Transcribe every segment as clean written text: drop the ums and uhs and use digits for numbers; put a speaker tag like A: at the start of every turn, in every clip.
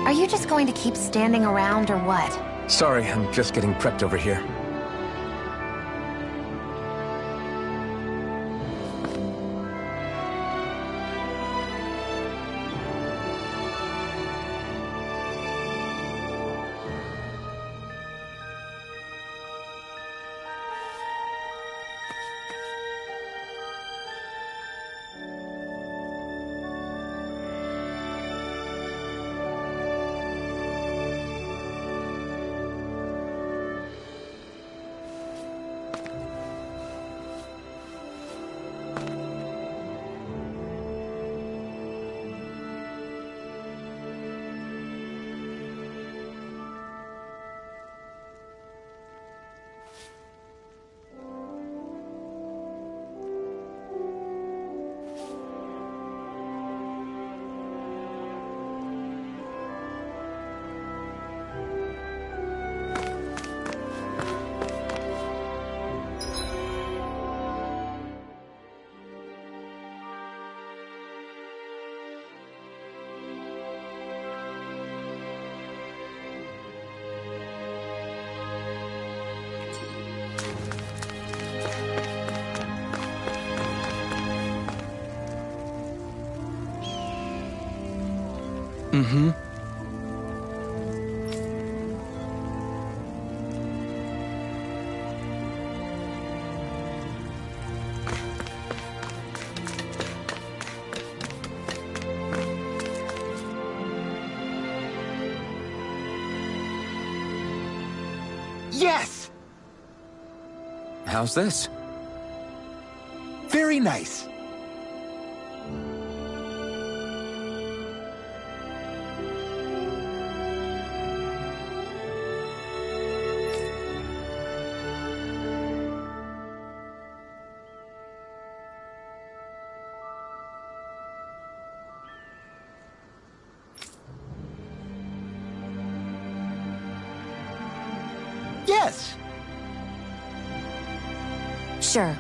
A: Are you just going to keep standing around or what?
B: Sorry, I'm just getting prepped over here. Mm-hmm.
C: Yes!
B: How's this?
C: Very nice. Yes.
A: Sure.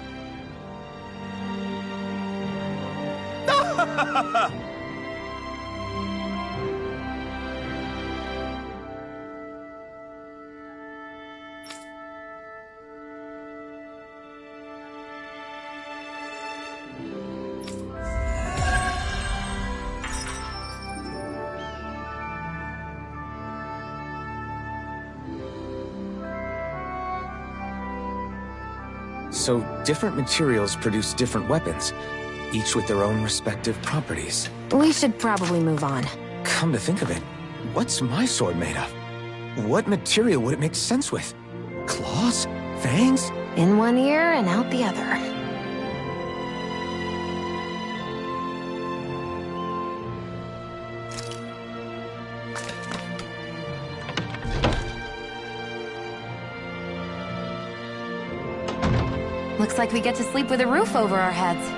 B: So, different materials produce different weapons, each with their own respective properties.
A: We should probably move on.
B: Come to think of it, what's my sword made of? What material would it make sense with? Claws? Fangs?
A: In one ear and out the other. Looks like we get to sleep with a roof over our heads.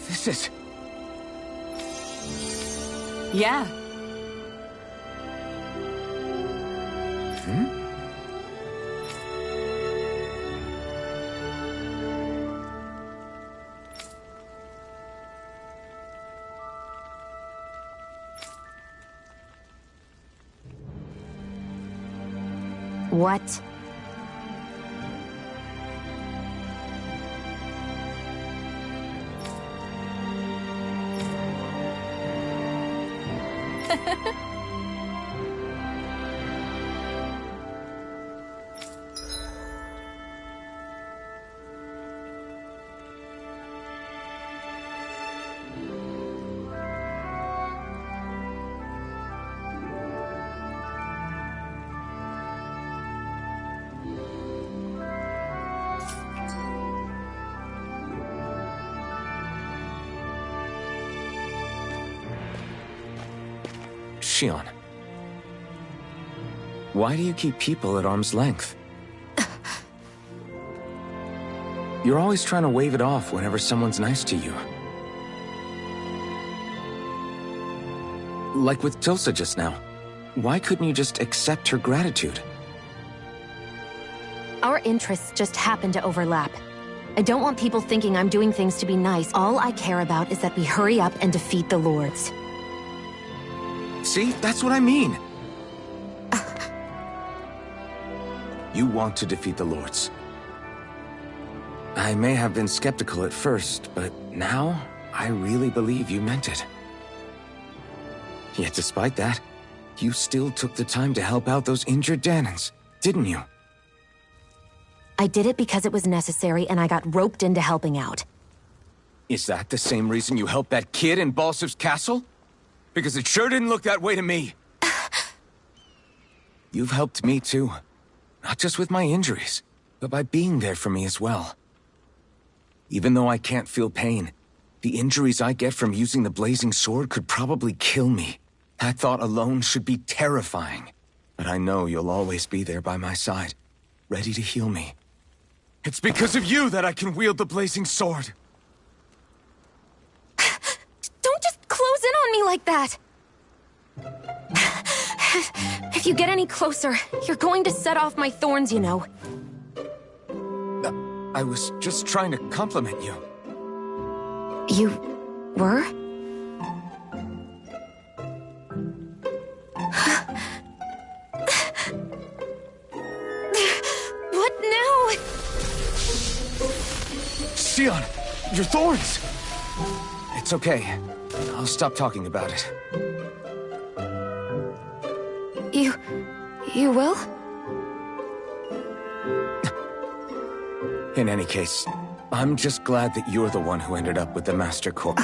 B: This is...
D: Yeah.
A: What?
B: Shion. Why do you keep people at arm's length? You're always trying to wave it off whenever someone's nice to you. Like with Tilsa just now. Why couldn't you just accept her gratitude?
A: Our interests just happen to overlap. I don't want people thinking I'm doing things to be nice. All I care about is that we hurry up and defeat the Lords.
B: See? That's what I mean. You want to defeat the Lords. I may have been skeptical at first, but now I really believe you meant it. Yet despite that, you still took the time to help out those injured Danans, didn't you?
A: I did it because it was necessary and I got roped into helping out.
B: Is that the same reason you helped that kid in Balsiv's castle? Because it sure didn't look that way to me. You've helped me too. Not just with my injuries, but by being there for me as well. Even though I can't feel pain, the injuries I get from using the blazing sword could probably kill me. That thought alone should be terrifying. But I know you'll always be there by my side, ready to heal me. It's because of you that I can wield the blazing sword.
A: Don't just close in on me like that! If you get any closer, you're going to set off my thorns, you know.
B: I was just trying to compliment you.
A: You were? What now?
B: Your thorns! It's okay. I'll stop talking about it.
A: You will?
B: In any case, I'm just glad that you're the one who ended up with the Master Core.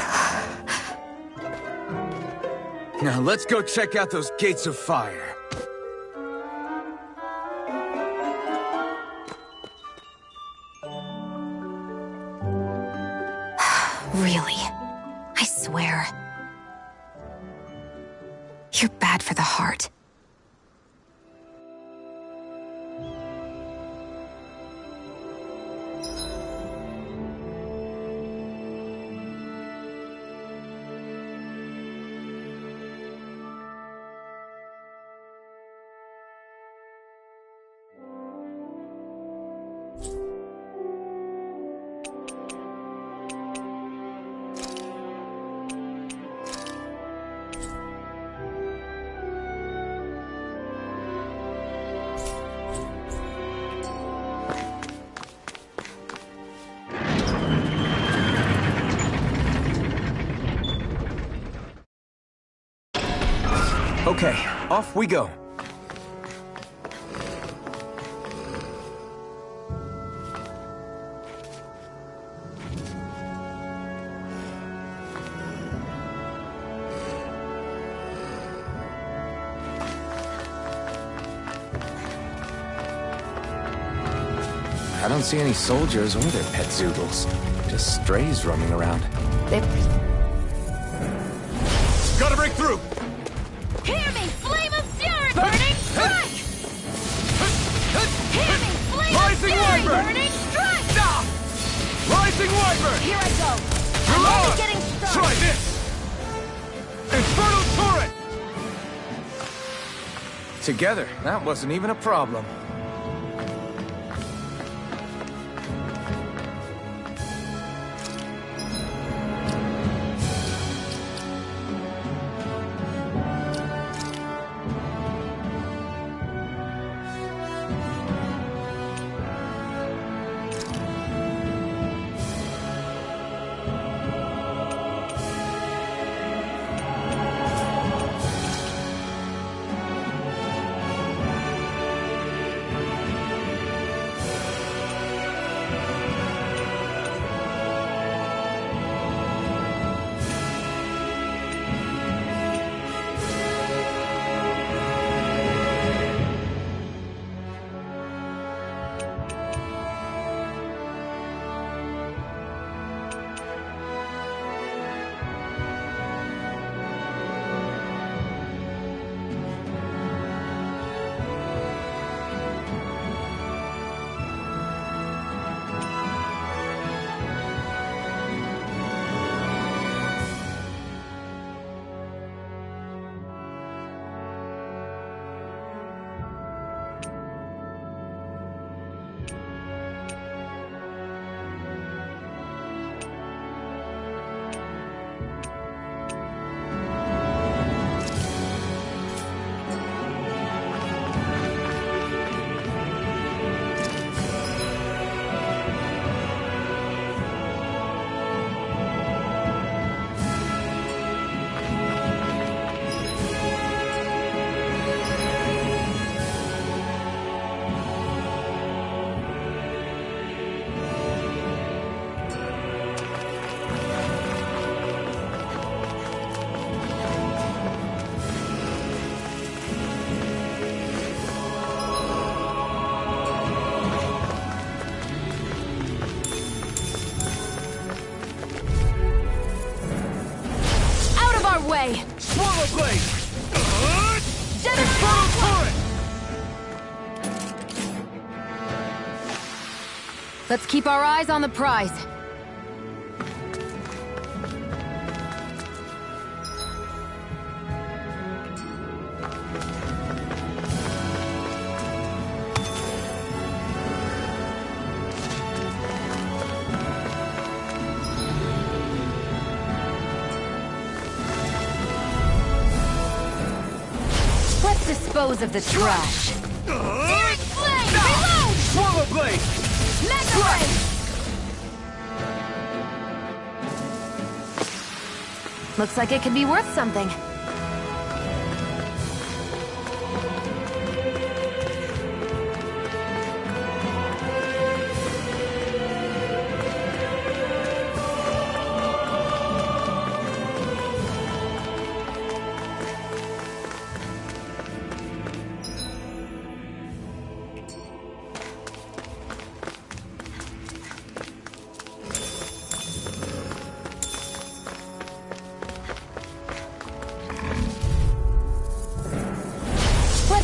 B: Now let's go check out those gates of fire.
A: Really? I swear. You're bad for the heart.
B: Okay, off we go. I don't see any soldiers or their pet zoogles. Just strays roaming around. Gotta break through!
D: Hear me, flame of fury! Burning strike! Hear me, flame of fury! Burning strike!
B: Rising Wyvern!
D: Here I go!
B: Come
D: I'm
B: on!
D: only getting started!
B: Try this! Infernal Torrent! Together, that wasn't even a problem.
D: Way.
B: Swallow Blade!
D: Infernal
B: Torrent!
A: Let's keep our eyes on the prize. Dispose of the trash.
D: Searing Flame! Reload!
B: Swallow Blade!
D: Mega Ray!
A: Looks like it could be worth something.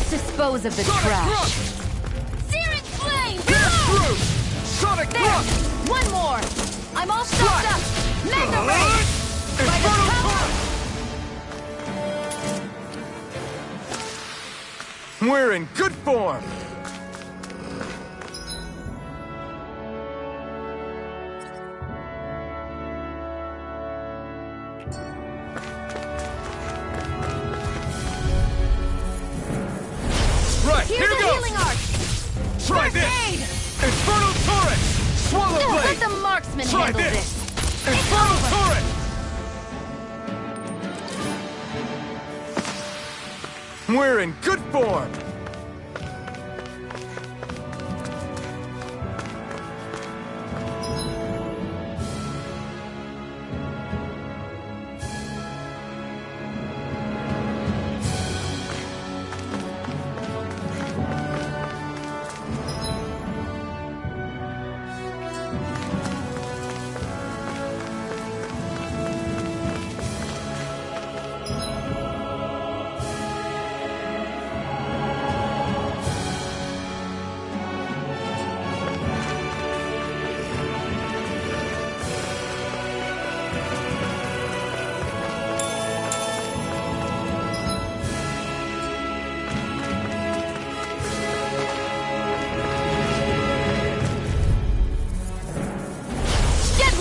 A: Dispose of the trash.
D: Searing flame!
C: Through! Sonic
D: There!
C: Thrust!
D: One more! I'm all stocked up! Mega Ray! By the
C: Infernal
D: power!
B: We're in good form!
D: Here's
B: Here
D: a
B: goes!
D: healing arc!
B: Try
D: First
B: this!
D: aid!
B: Infernal Torrent! Swallow
D: Let
B: Blade!
D: the marksman
B: Try
D: handle
B: this!
D: this!
B: Infernal
D: over.
B: Torrent! We're in good form!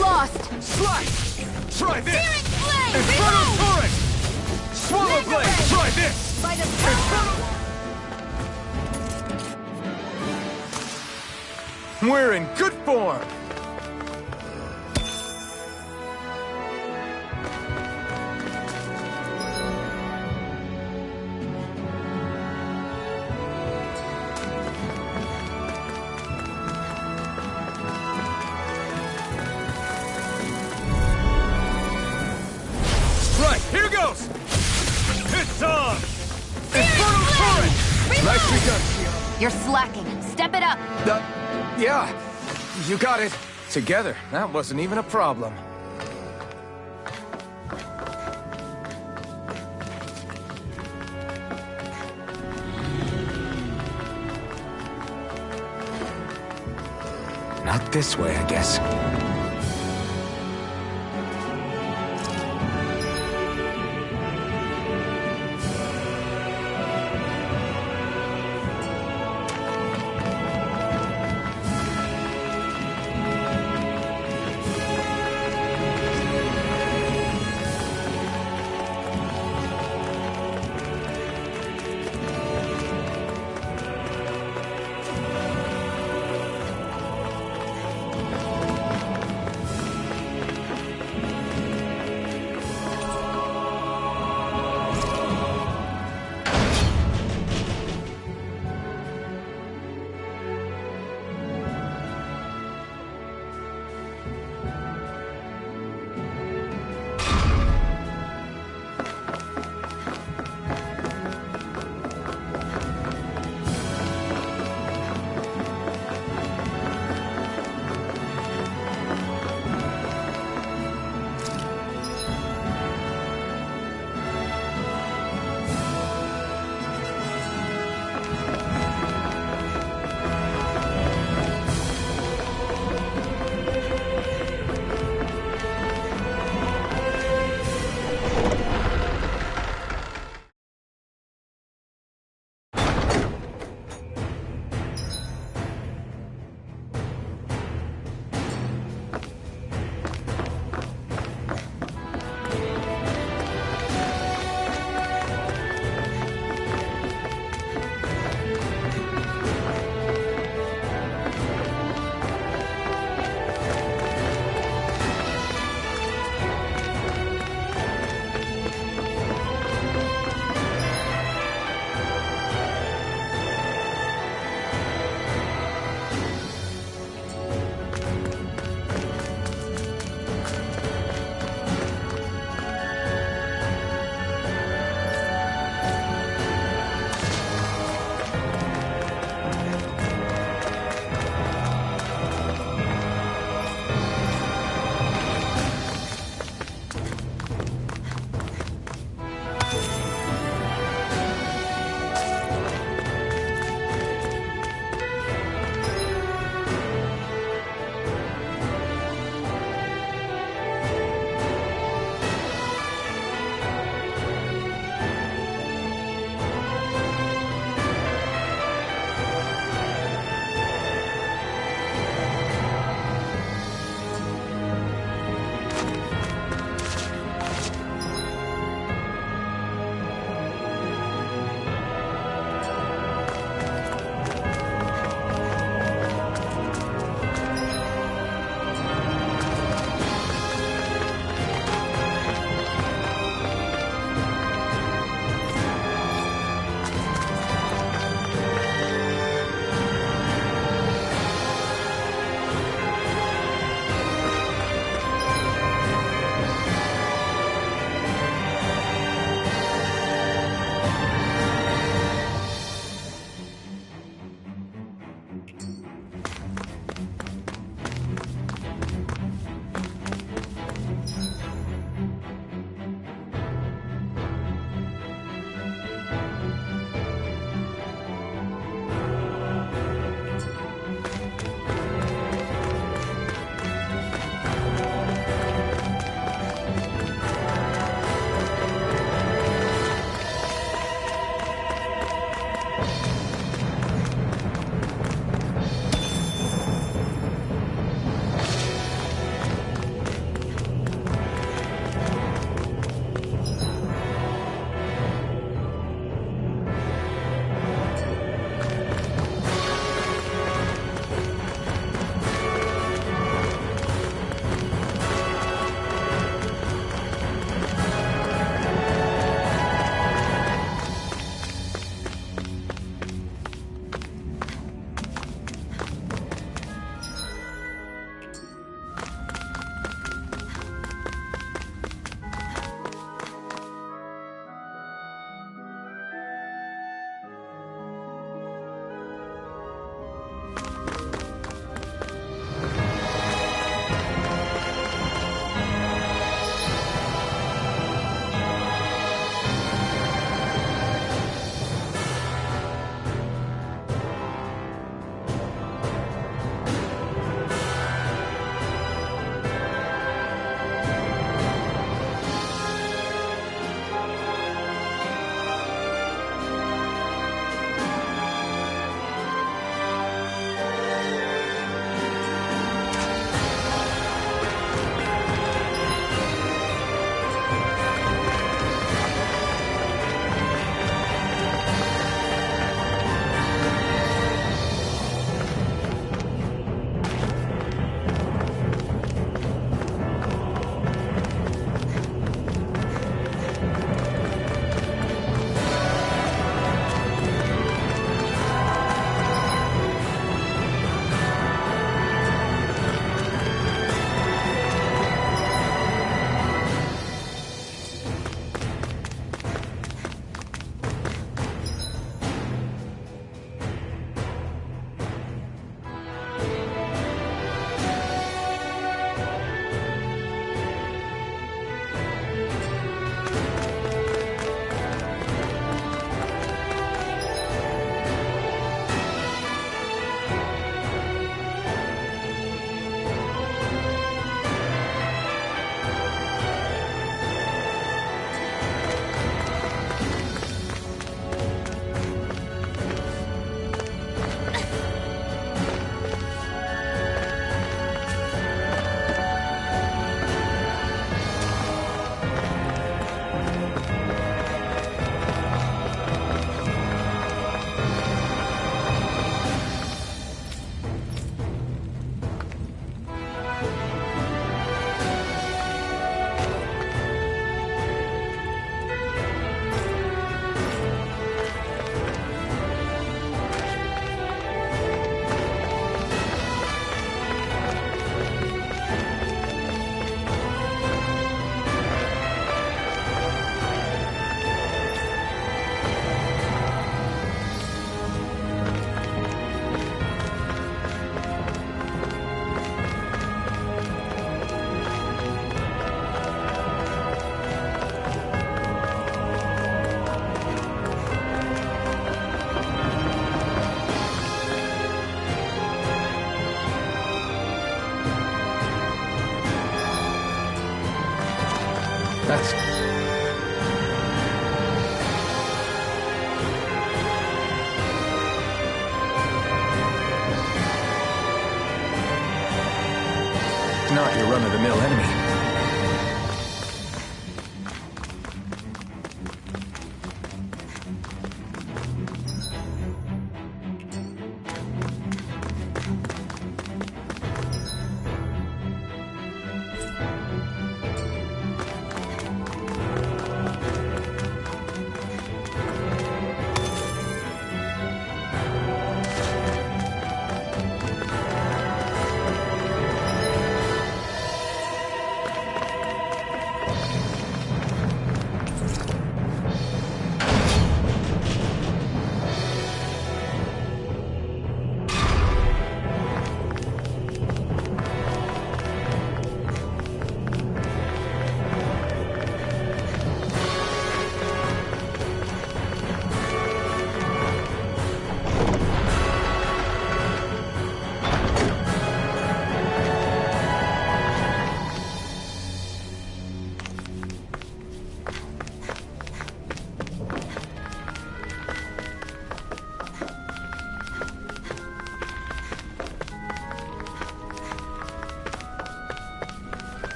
D: Lost!
B: Slice! Try this!
D: Searing flame!
B: Infernal
D: Reload!
B: Torrent! Swallow
D: Mega
B: Blade!
D: Ray!
B: Try this!
D: By the power!
B: We're in good form! Right, here goes! It's on! Infernal Torrent! Nicely done, Shion.
A: You're slacking. Step it up.
B: Yeah, you got it. Together, that wasn't even a problem. Not this way, I guess. That's... not your run-of-the-mill enemy.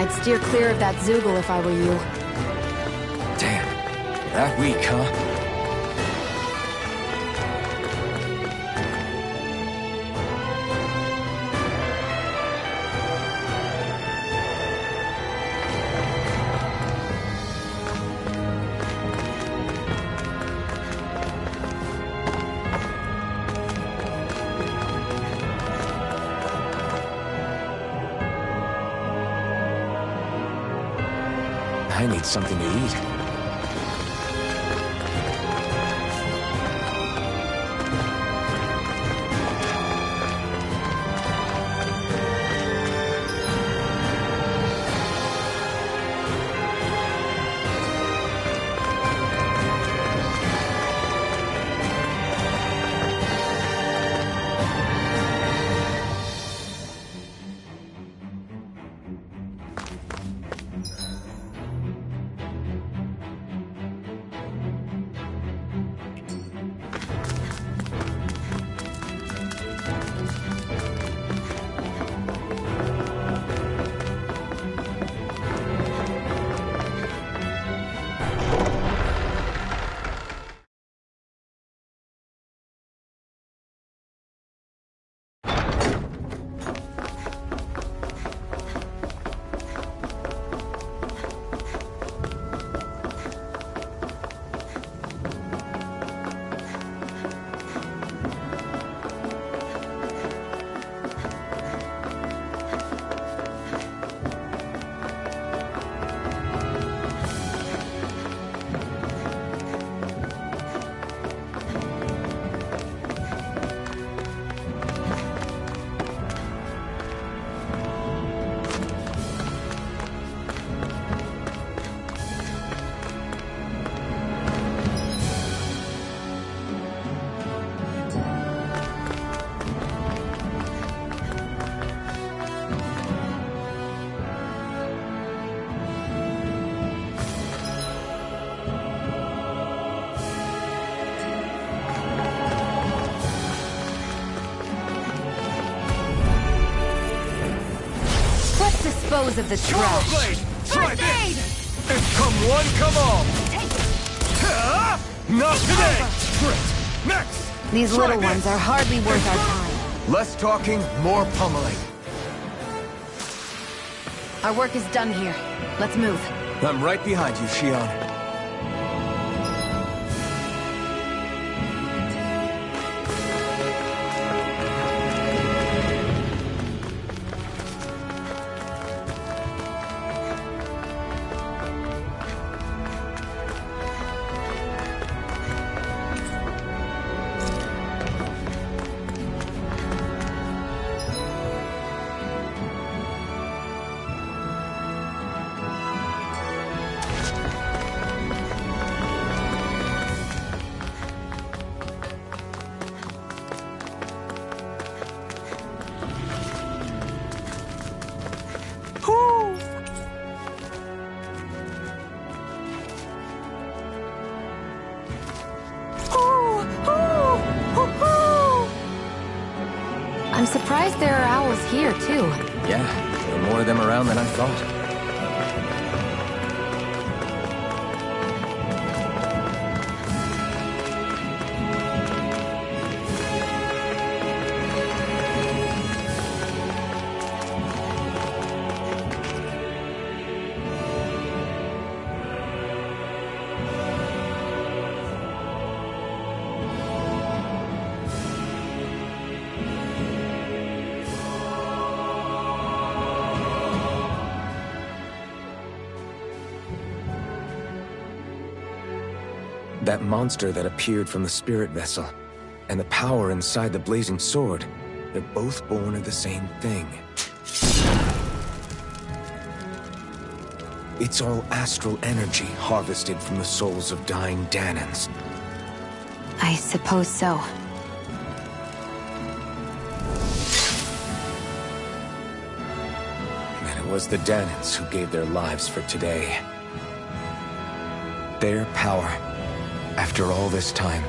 A: I'd steer clear of that Zoogle if I were you.
B: Damn. That weak, huh? I need something to eat.
A: dispose of the
C: Shadow
A: trash.
C: Blade! Try
D: First
C: this!
D: aid!
C: And come one, come all! Not today! Great! Next!
A: These
C: Try
A: little
C: this.
A: ones are hardly worth our time.
C: Less talking, more pummeling.
A: Our work is done here. Let's move.
B: I'm right behind you, Shion.
A: I'm surprised there are owls here, too.
B: Yeah, there are more of them around than I thought. That monster that appeared from the spirit vessel, and the power inside the blazing sword, they're both born of the same thing. It's all astral energy harvested from the souls of dying Danans.
A: I suppose so.
B: And it was the Danans who gave their lives for today. Their power, after all this time,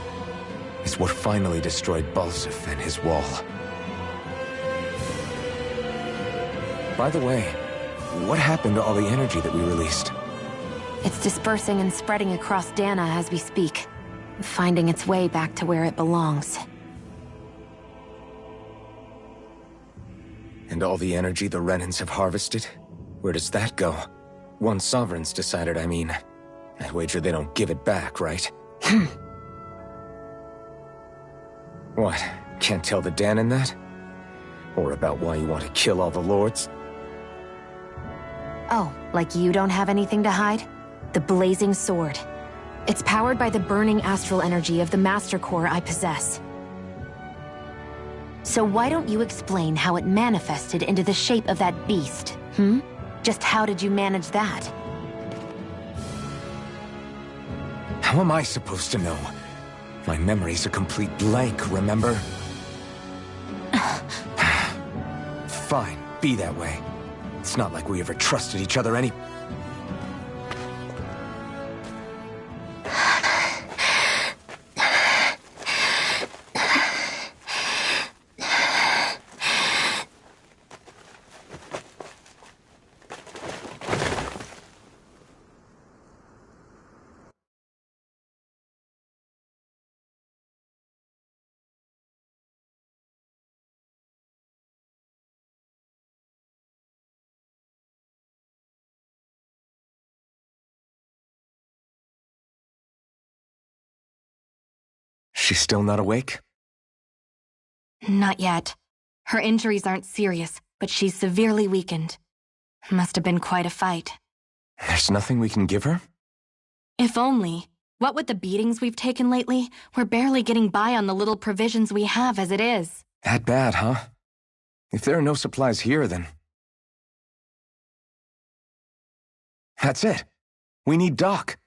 B: is what finally destroyed Balsif and his wall. By the way, what happened to all the energy that we released?
A: It's dispersing and spreading across Dana as we speak, finding its way back to where it belongs.
B: And all the energy the Renans have harvested? Where does that go? Once Sovereign's decided, I mean. I wager they don't give it back, right? What? Can't tell the Danan that? Or about why you want to kill all the lords?
A: Oh, like you don't have anything to hide? The blazing sword. It's powered by the burning astral energy of the Master Core I possess. So why don't you explain how it manifested into the shape of that beast, hmm? Just how did you manage that?
B: How am I supposed to know? My memory's a complete blank, remember? Fine, be that way. It's not like we ever trusted each other any... She's still not awake?
E: Not yet. Her injuries aren't serious, but she's severely weakened. Must have been quite a fight.
B: There's nothing we can give her?
E: If only. What with the beatings we've taken lately, we're barely getting by on the little provisions we have as it is.
B: That bad, huh? If there are no supplies here, then... That's it. We need Doc.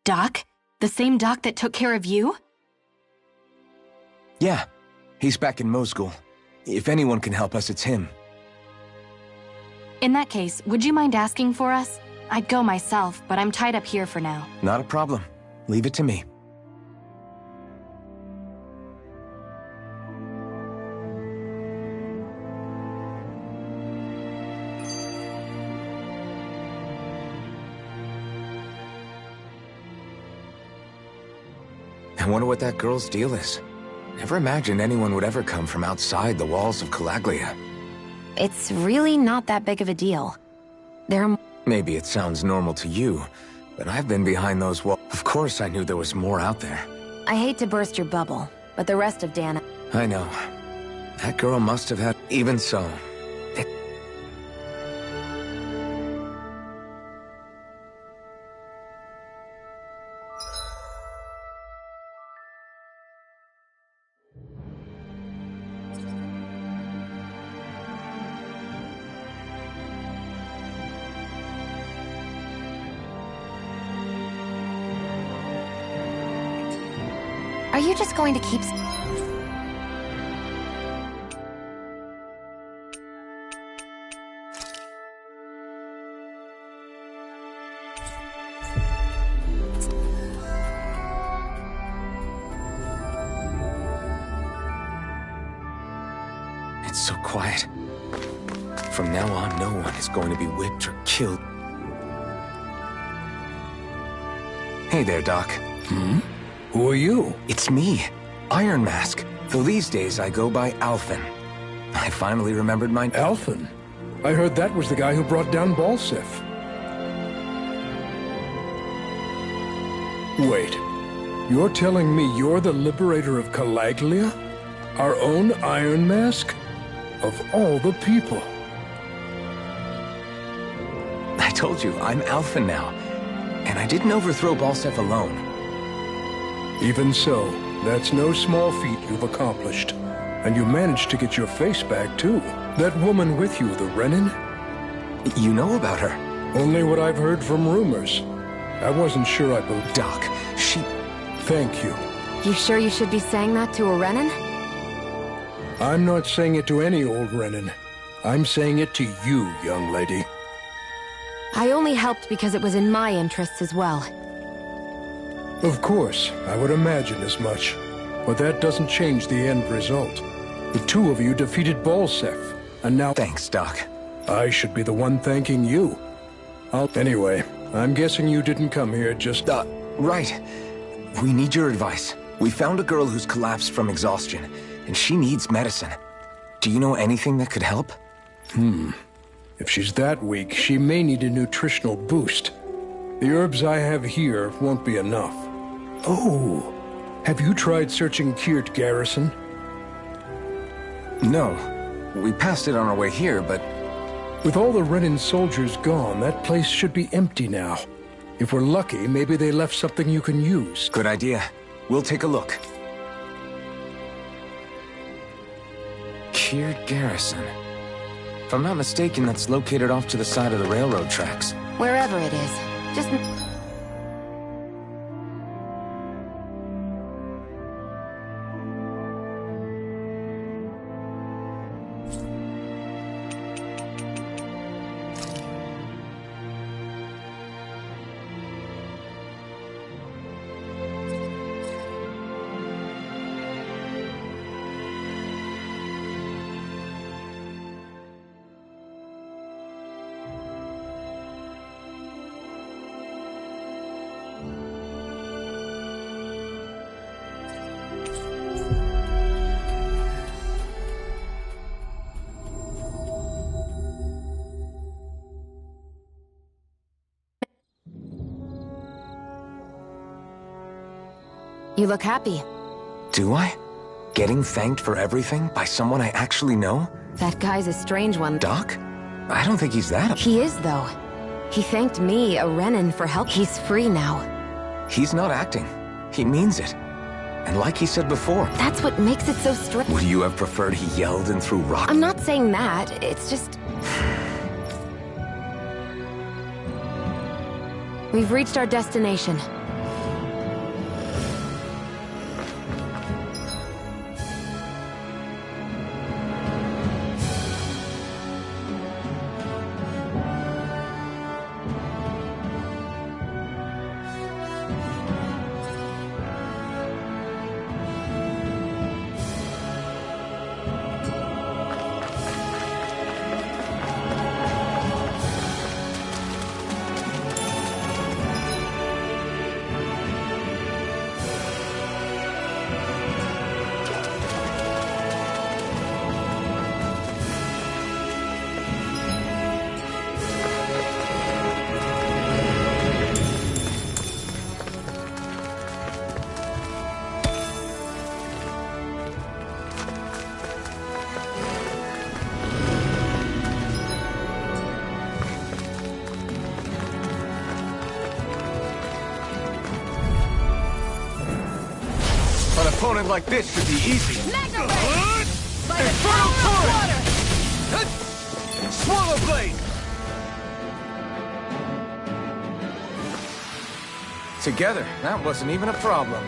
E: Doc? The same Doc that took care of you?
B: Yeah, he's back in Mosgul. If anyone can help us, it's him.
E: In that case, would you mind asking for us? I'd go myself, but I'm tied up here for now.
B: Not a problem. Leave it to me. I wonder what that girl's deal is. Never imagined anyone would ever come from outside the walls of Calaglia.
A: It's really not that big of a deal. There are...
B: Maybe it sounds normal to you, but I've been behind those walls. Of course I knew there was more out there.
A: I hate to burst your bubble, but the rest of Dana...
B: I know. That girl must have had... Even so...
A: Are you just going to keep...
B: It's so quiet. From now on, no one is going to be whipped or killed. Hey there, Doc.
F: Who are you?
B: It's me, Iron Mask. Though these days I go by Alphen. I finally remembered my...
F: Alphen? I heard that was the guy who brought down Balsef. Wait. You're telling me you're the liberator of Calaglia? Our own Iron Mask? Of all the people.
B: I told you, I'm Alphen now. And I didn't overthrow Balsef alone.
F: Even so, that's no small feat you've accomplished. And you managed to get your face back, too. That woman with you, the Renin?
B: You know about her?
F: Only what I've heard from rumors. I wasn't sure I believed.
B: Doc, she...
F: Thank you.
A: You sure you should be saying that to a Renin?
F: I'm not saying it to any old Renin. I'm saying it to you, young lady.
A: I only helped because it was in my interests as well.
F: Of course, I would imagine as much. But that doesn't change the end result. The two of you defeated Balsef, and now...
B: Thanks, Doc.
F: I should be the one thanking you. Anyway, I'm guessing you didn't come here just...
B: Right. We need your advice. We found a girl who's collapsed from exhaustion, and she needs medicine. Do you know anything that could help?
F: If she's that weak, she may need a nutritional boost. The herbs I have here won't be enough. Oh, have you tried searching Kirt Garrison?
B: No. We passed it on our way here, but...
F: With all the Renin soldiers gone, that place should be empty now. If we're lucky, maybe they left something you can use.
B: Good idea. We'll take a look. Kirt Garrison. If I'm not mistaken, that's located off to the side of the railroad tracks.
A: Wherever it is. Just... You look happy.
B: Do I? Getting thanked for everything by someone I actually know?
A: That guy's a strange one.
B: Doc? I don't think he's that...
A: He is, though. He thanked me, a Renin, for help. He's free now.
B: He's not acting. He means it. And like he said before...
A: That's what makes it so strange.
B: Would you have preferred he yelled and threw rocks?
A: I'm not saying that. It's just... We've reached our destination.
C: opponent like this should be easy.
D: Mega Ray! By the
C: Infernal
D: power of
C: Torrent!
D: water!
C: Swallow Blade!
B: Together, that wasn't even a problem.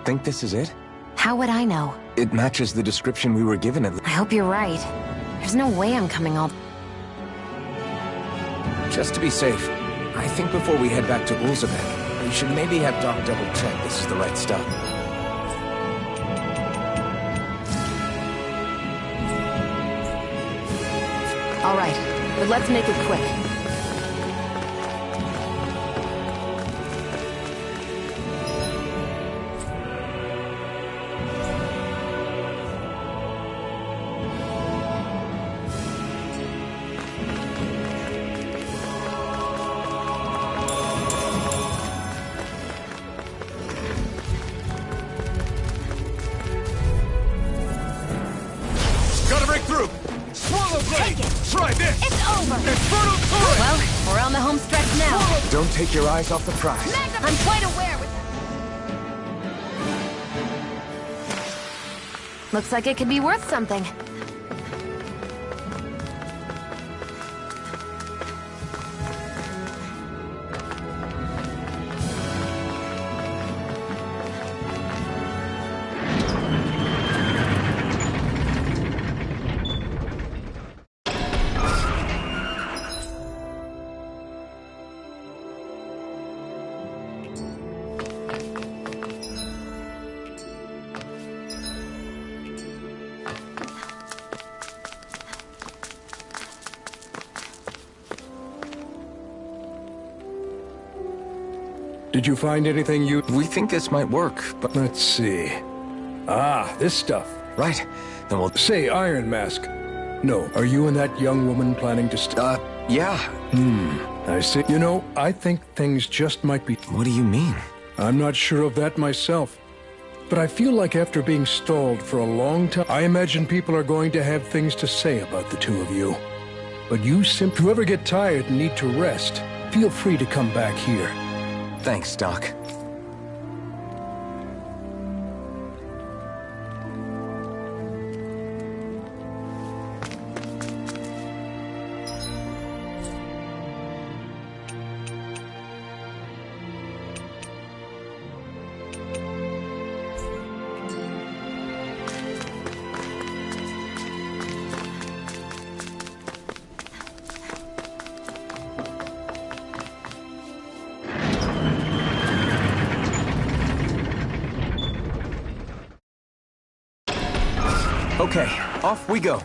B: Think this is it?
A: How would I know?
B: It matches the description we were given at...
A: I hope you're right. There's no way I'm coming all...
B: Just to be safe, I think before we head back to Ulzabeth, we should maybe have Doc double-check this is the right stuff.
A: All right, but let's make it quick.
C: Gotta break through! Swallow Blade! Try this!
D: It's over!
C: Infernal Torrent!
A: Well, we're on the home stretch now.
B: Don't take your eyes off the prize.
D: I'm quite aware with
A: Looks like it could be worth something.
F: Did you find anything you...
B: We think this might work, but...
F: Let's see. Ah, this stuff.
B: Right, then we'll...
F: Say, Iron Mask. No, are you and that young woman planning to
B: yeah.
F: I see. You know, I think things just might be...
B: What do you mean?
F: I'm not sure of that myself. But I feel like after being stalled for a long time, I imagine people are going to have things to say about the two of you. But you simply... If you ever get tired and need to rest, feel free to come back here.
B: Thanks, Doc. Okay, off we go.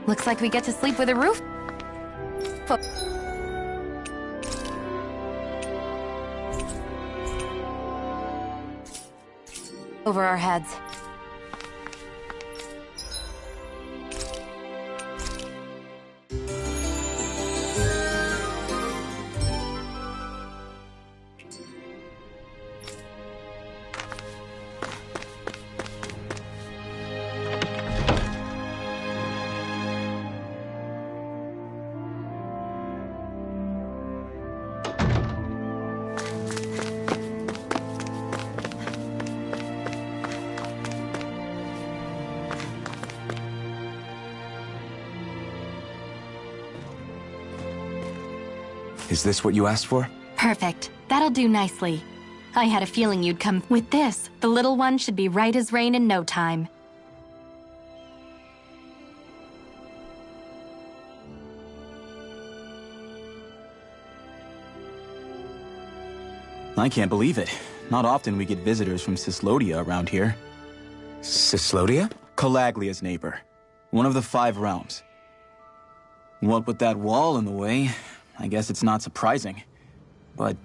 A: Looks like we get to sleep with a roof over our heads.
B: Is this what you asked for?
E: Perfect. That'll do nicely. I had a feeling you'd come. With this, the little one should be right as rain in no time.
G: I can't believe it. Not often we get visitors from Cyslodia around here.
B: Cyslodia?
G: Calaglia's neighbor. One of the 5 realms. What with that wall in the way, I guess it's not surprising. But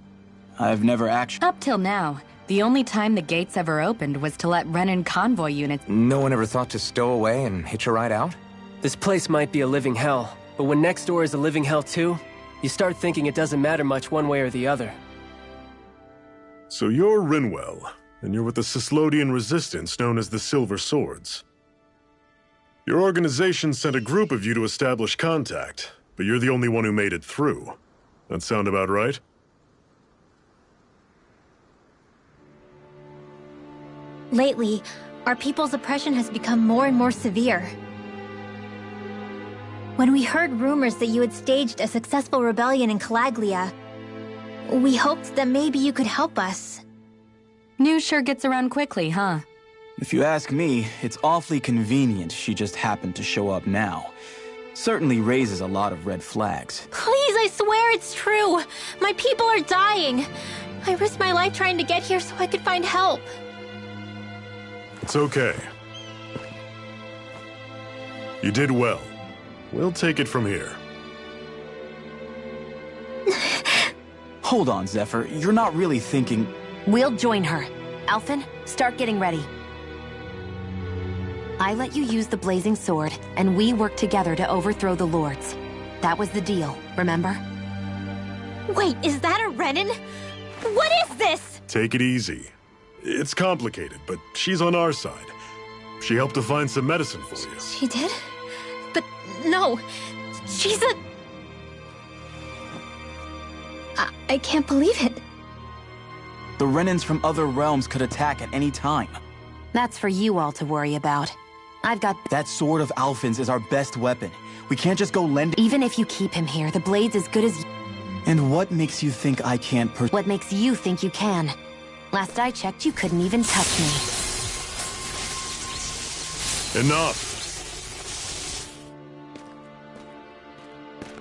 G: I've never actually...
E: Up till now, the only time the gates ever opened was to let Renan convoy units...
B: No one ever thought to stow away and hitch a ride out?
H: This place might be a living hell, but when next door is a living hell too, you start thinking it doesn't matter much one way or the other.
I: So you're Rinwell, and you're with the Cyslodian resistance known as the Silver Swords. Your organization sent a group of you to establish contact, but you're the only one who made it through. That sound about right?
J: Lately, our people's oppression has become more and more severe. When we heard rumors that you had staged a successful rebellion in Calaglia, we hoped that maybe you could help us.
E: News sure gets around quickly, huh?
G: If you ask me, it's awfully convenient she just happened to show up now. Certainly raises a lot of red flags.
J: Please, I swear it's true. My people are dying. I risked my life trying to get here so I could find help.
I: It's okay. You did well. We'll take it from here.
G: Hold on, Zephyr. You're not really thinking...
A: We'll join her. Alphen, start getting ready. I let you use the blazing sword, and we worked together to overthrow the lords. That was the deal, remember?
J: Wait, is that a Renan? What is this?
I: Take it easy. It's complicated, but she's on our side. She helped to find some medicine for you.
J: She did? But no, she's a... I can't believe it.
G: The Renans from other realms could attack at any time.
A: That's for you all to worry about. I've got...
G: That sword of Alphen's is our best weapon. We can't just go lend it...
A: Even if you keep him here, the blade's as good as...
G: And what makes you think I can't
A: What makes you think you can? Last I checked, you couldn't even touch me.
I: Enough!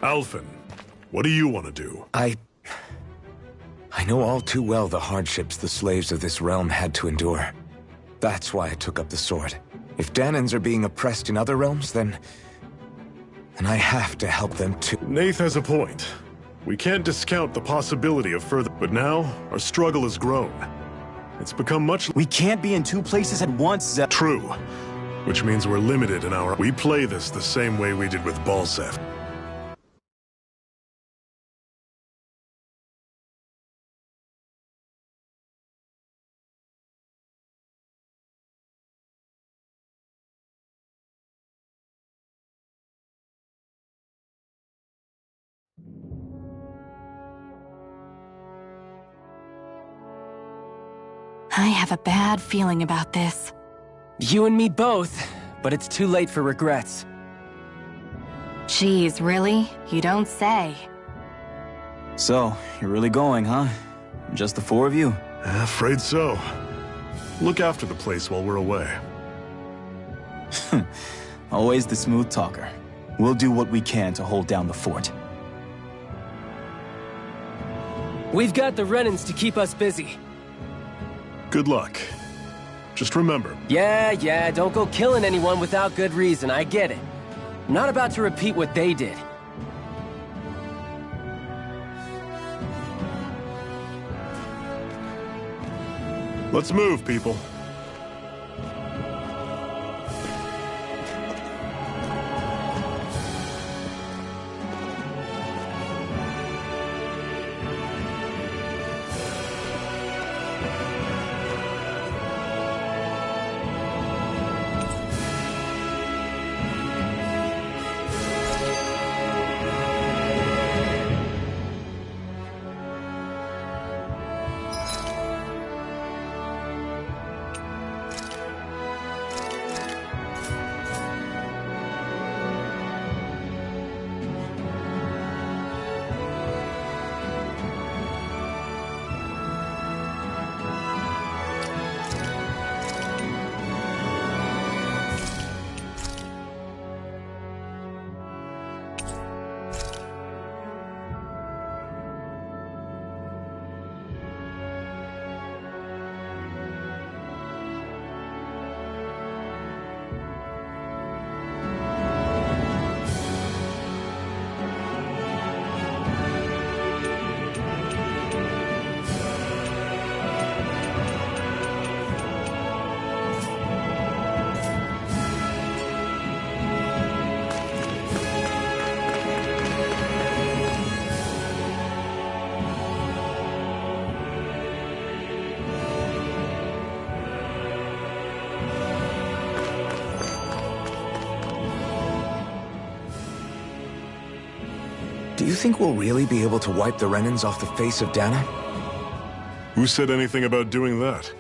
I: Alphen, what do you want to do?
B: I know all too well the hardships the slaves of this realm had to endure. That's why I took up the sword. If Danans are being oppressed in other realms, then I have to help them too.
I: Nath has a point. We can't discount the possibility of further... But now, our struggle has grown. It's become much...
G: We can't be in 2 places at once,
I: True. Which means we're limited in our... We play this the same way we did with Balsef.
E: I have a bad feeling about this.
H: You and me both, but it's too late for regrets.
E: Geez, really? You don't say.
G: So, you're really going, huh? Just the 4 of you?
I: Afraid so. Look after the place while we're away.
G: Always the smooth talker. We'll do what we can to hold down the fort.
H: We've got the Renans to keep us busy.
I: Good luck. Just remember...
H: Yeah, don't go killing anyone without good reason, I get it. I'm not about to repeat what they did.
I: Let's move, people.
B: Do you think we'll really be able to wipe the Renans off the face of Dana?
I: Who said anything about doing that?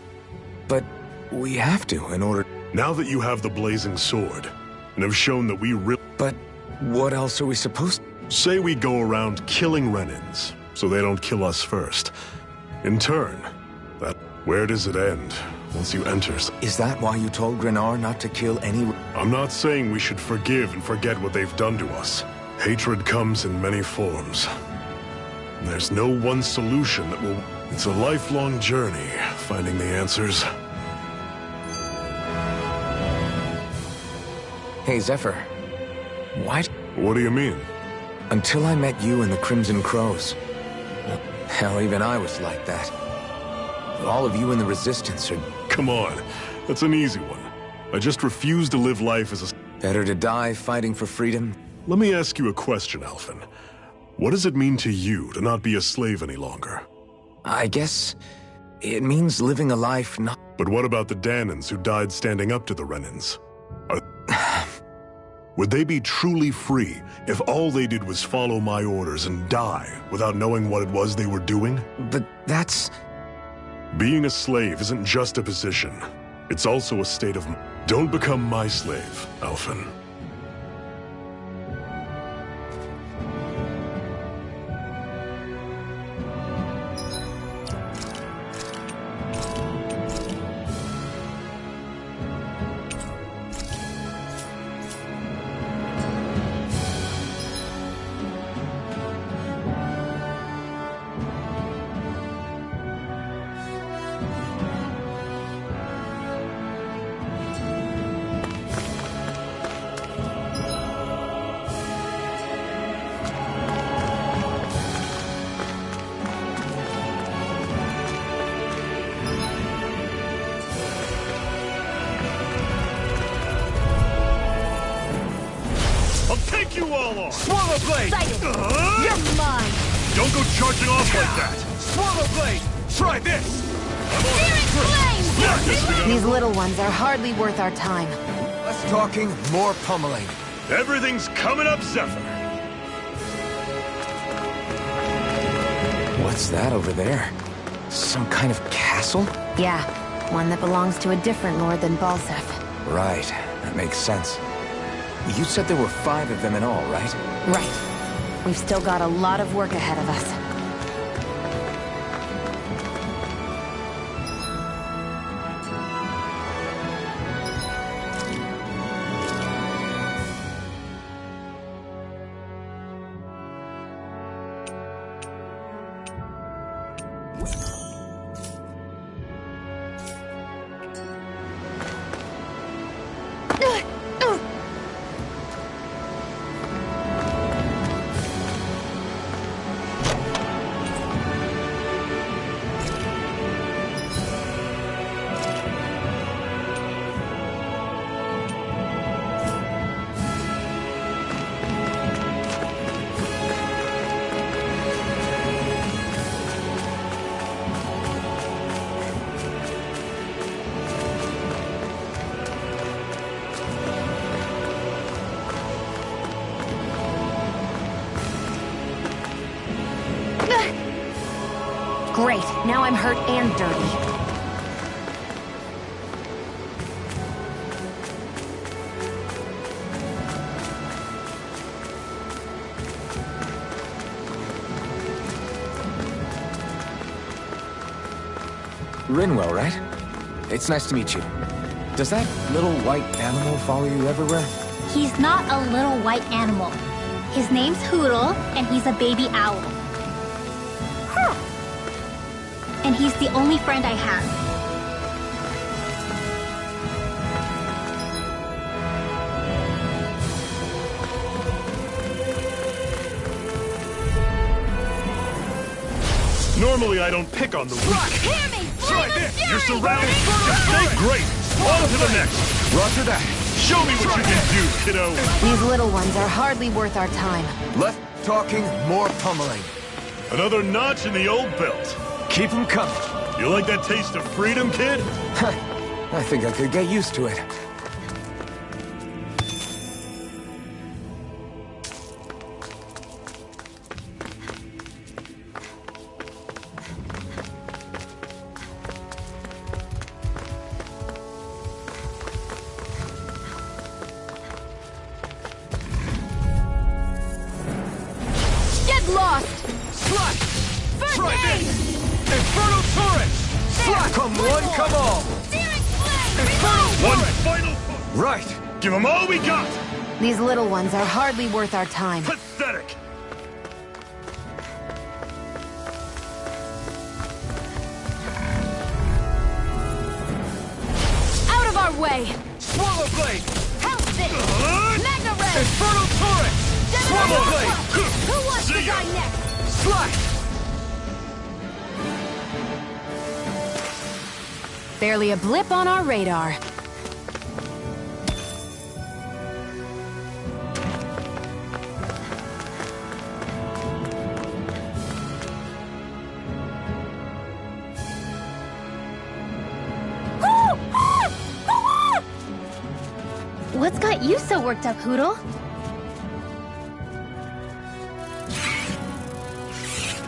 B: But we have to in order...
I: Now that you have the blazing sword, and have shown that we really...
B: But what else are we supposed to...
I: Say we go around killing Renans, so they don't kill us first. In turn, where does it end once you enter?
B: Is that why you told Grenar not to kill any...
I: I'm not saying we should forgive and forget what they've done to us. Hatred comes in many forms. There's no one solution that will... It's a lifelong journey, finding the answers.
B: Hey, Zephyr. Why...
I: What do you mean?
B: Until I met you and the Crimson Crows. Hell, even I was like that. All of you in the Resistance are...
I: Come on, that's an easy one. I just refuse to live life as a...
B: Better to die fighting for freedom?
I: Let me ask you a question, Alphen. What does it mean to you to not be a slave any longer?
B: I guess it means living a life not...
I: But what about the Danans who died standing up to the Renans? Would they be truly free if all they did was follow my orders and die without knowing what it was they were doing?
B: But that's...
I: Being a slave isn't just a position. It's also a state of... Don't become my slave, Alphen.
C: You all on! Swallow blade!
D: You're mine!
C: Don't go charging off like that! Swallow blade! Try this!
A: These little ones are hardly worth our time.
B: Less talking, more pummeling.
C: Everything's coming up, Zephyr!
B: What's that over there? Some kind of castle?
A: Yeah, one that belongs to a different lord than Balseph.
B: Right, that makes sense. You said there were 5 of them in all, right?
A: Right. We've still got a lot of work ahead of us. Great, now I'm hurt and dirty.
B: Rinwell, right? It's nice to meet you. Does that little white animal follow you everywhere?
J: He's not a little white animal. His name's Hoodle, and he's a baby owl. Huh. And he's the only friend I have.
I: Normally I don't pick on the weak.
D: Hear me!
C: Try this!
I: You're surrounded! Just stay great! On to the next!
B: Roger that.
I: Show me what you can do, kiddo!
A: These little ones are hardly worth our time.
B: Less talking, more pummeling.
I: Another notch in the old belt.
B: Keep them coming.
I: You like that taste of freedom, kid?
B: I think I could get used to it.
C: Try this! Infernal turrets!
B: Slap! Come one, come all!
C: One final push!
B: Right!
C: Give them all we got!
A: These little ones are hardly worth our time.
C: Pathetic!
D: Out of our way!
C: Swallow blade!
D: Help it! Magna Ray!
C: Infernal turrets! Swallow blade!
D: Who wants to
C: See ya.
D: die next?
B: Slash!
A: Barely a blip on our radar.
J: What's got you so worked up, Hootle?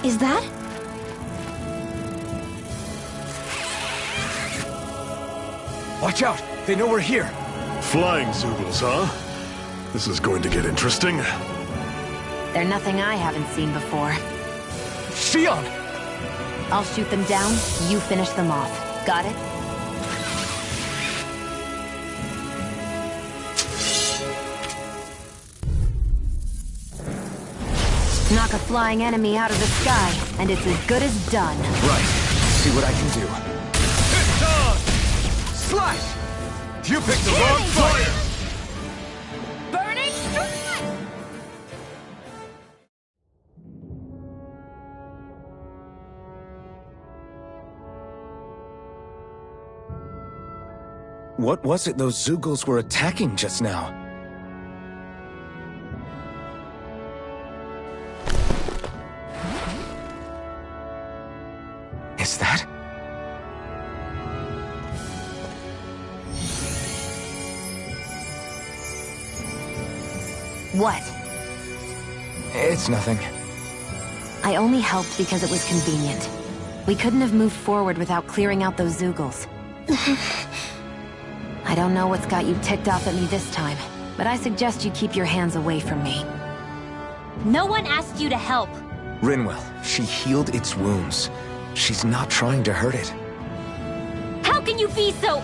J: Is that?
B: Watch out! They know we're here!
I: Flying Zoogles, huh? This is going to get interesting.
A: They're nothing I haven't seen before.
B: Shion!
A: I'll shoot them down, you finish them off. Got it? Knock a flying enemy out of the sky, and it's as good as done.
B: Right. See what I can do.
C: It's on!
B: Slash!
C: You picked the wrong fire!
D: Burning strike!
B: What was it those Zoogles were attacking just now? Is that?
A: What?
B: It's nothing.
A: I only helped because it was convenient. We couldn't have moved forward without clearing out those Zoogles. I don't know what's got you ticked off at me this time, but I suggest you keep your hands away from me.
J: No one asked you to help.
B: Rinwell, she healed its wounds. She's not trying to hurt it.
J: How can you be so...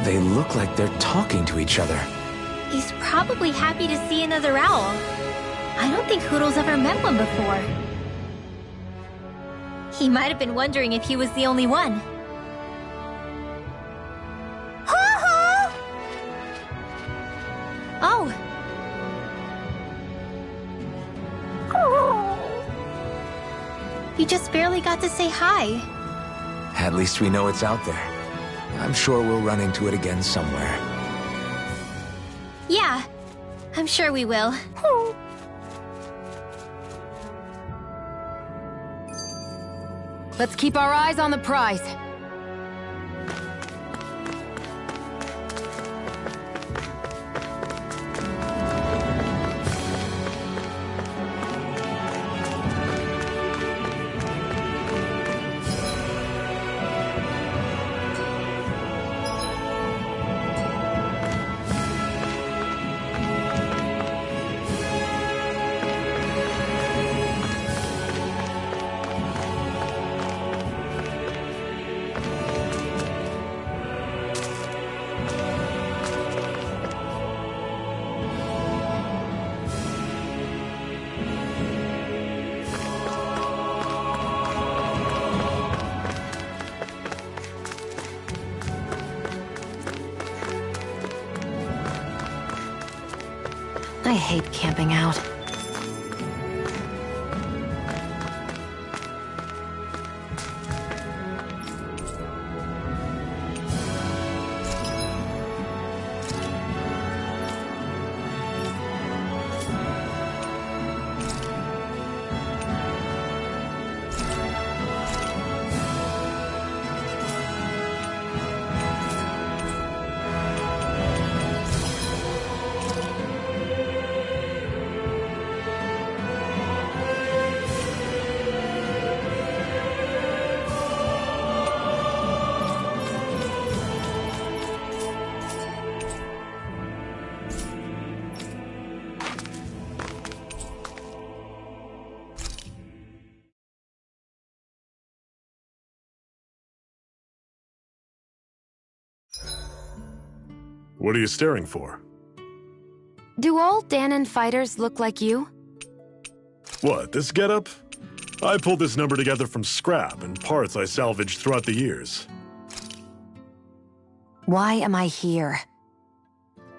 B: They look like they're talking to each other.
J: He's probably happy to see another owl. I don't think Hootle's ever met one before. He might have been wondering if he was the only one. Oh. You just barely got to say hi.
B: At least we know it's out there. I'm sure we'll run into it again somewhere.
J: Yeah, I'm sure we will.
A: Let's keep our eyes on the prize. I hate camping out.
I: What are you staring for?
A: Do all Danon fighters look like you?
I: What, this getup? I pulled this number together from scrap and parts I salvaged throughout the years.
A: Why am I here?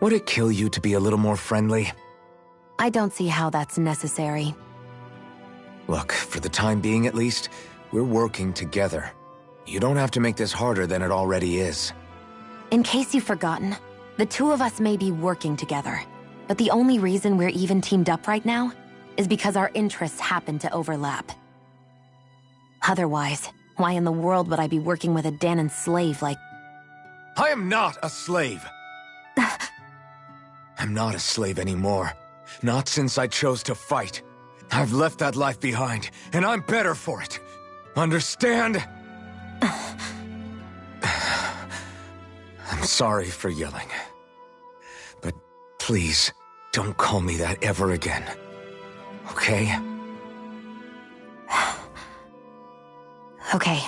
B: Would it kill you to be a little more friendly?
A: I don't see how that's necessary.
B: Look, for the time being at least, we're working together. You don't have to make this harder than it already is.
A: In case you've forgotten, the two of us may be working together, but the only reason we're even teamed up right now is because our interests happen to overlap. Otherwise, why in the world would I be working with a Danon slave like...
B: I am not a slave! I'm not a slave anymore. Not since I chose to fight. I've left that life behind, and I'm better for it. Understand? I'm sorry for yelling. But please, don't call me that ever again. Okay?
A: Okay.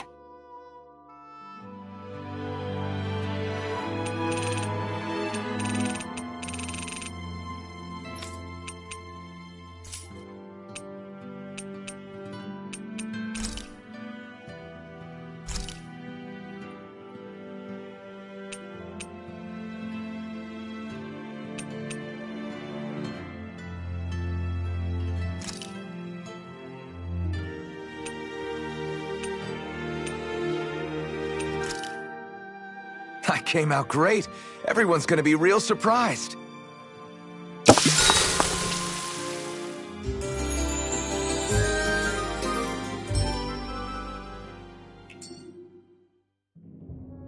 B: I came out great. Everyone's gonna be real surprised.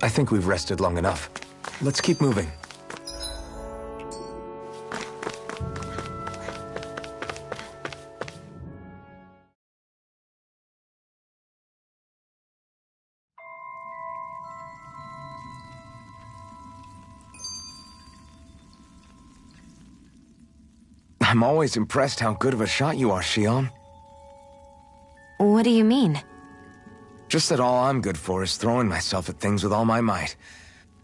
B: I think we've rested long enough. Let's keep moving. I'm always impressed how good of a shot you are, Xion.
A: What do you mean?
B: Just that all I'm good for is throwing myself at things with all my might.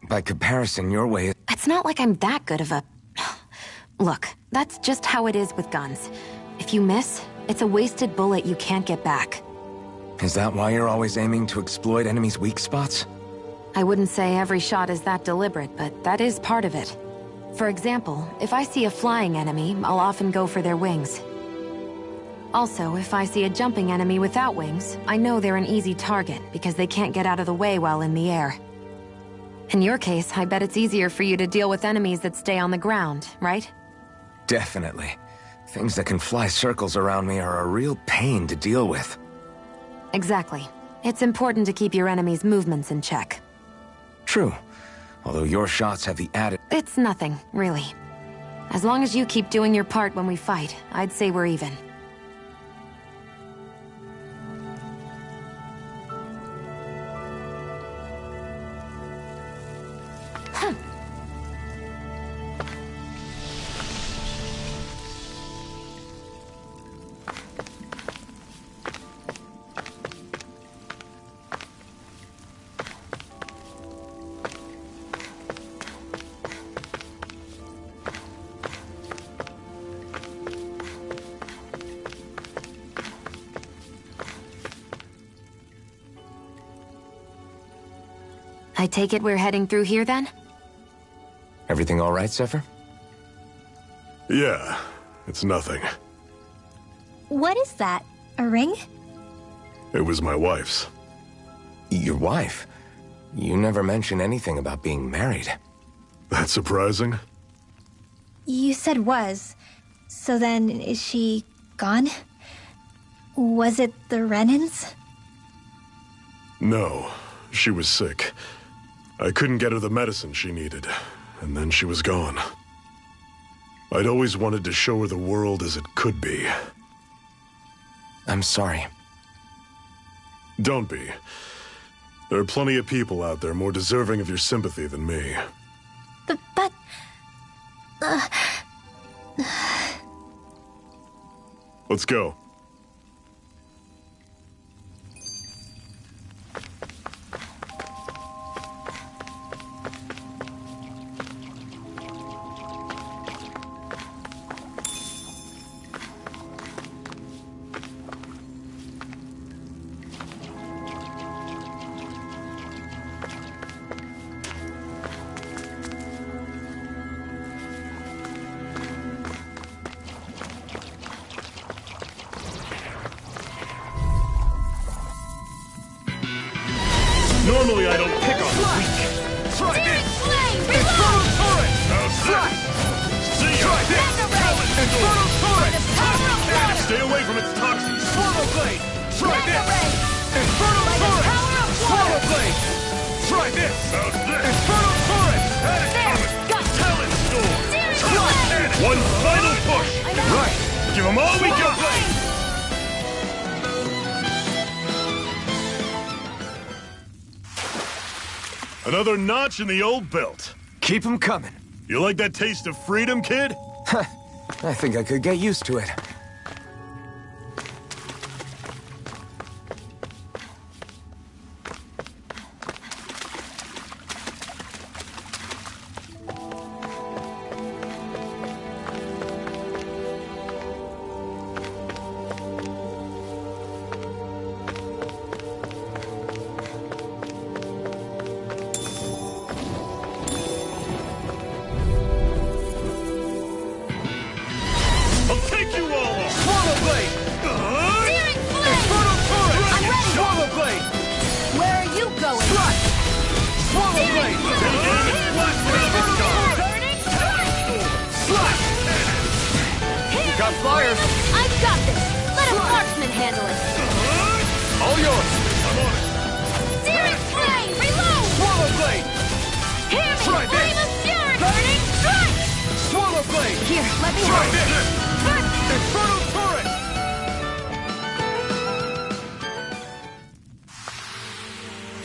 B: By comparison, your way...
A: It's not like I'm that good of a... Look, that's just how it is with guns. If you miss, it's a wasted bullet you can't get back.
B: Is that why you're always aiming to exploit enemies' weak spots?
A: I wouldn't say every shot is that deliberate, but that is part of it. For example, if I see a flying enemy, I'll often go for their wings. Also, if I see a jumping enemy without wings, I know they're an easy target because they can't get out of the way while in the air. In your case, I bet it's easier for you to deal with enemies that stay on the ground, right?
B: Definitely. Things that can fly circles around me are a real pain to deal with.
A: Exactly. It's important to keep your enemy's movements in check.
B: True. Although your shots have the added...
A: It's nothing, really. As long as you keep doing your part when we fight, I'd say we're even. I take it we're heading through here, then?
B: Everything all right, Zephyr?
I: Yeah, it's nothing.
J: What is that? A ring?
I: It was my wife's.
B: Your wife? You never mentioned anything about being married.
I: That's surprising?
J: You said was. So then, is she gone? Was it the Renans?
I: No, she was sick. I couldn't get her the medicine she needed, and then she was gone. I'd always wanted to show her the world as it could be.
B: I'm sorry.
I: Don't be. There are plenty of people out there more deserving of your sympathy than me.
J: But...
I: Let's go.
C: Give them all we got! Another notch in the old belt.
B: Keep them coming.
C: You like that taste of freedom, kid?
B: I think I could get used to it.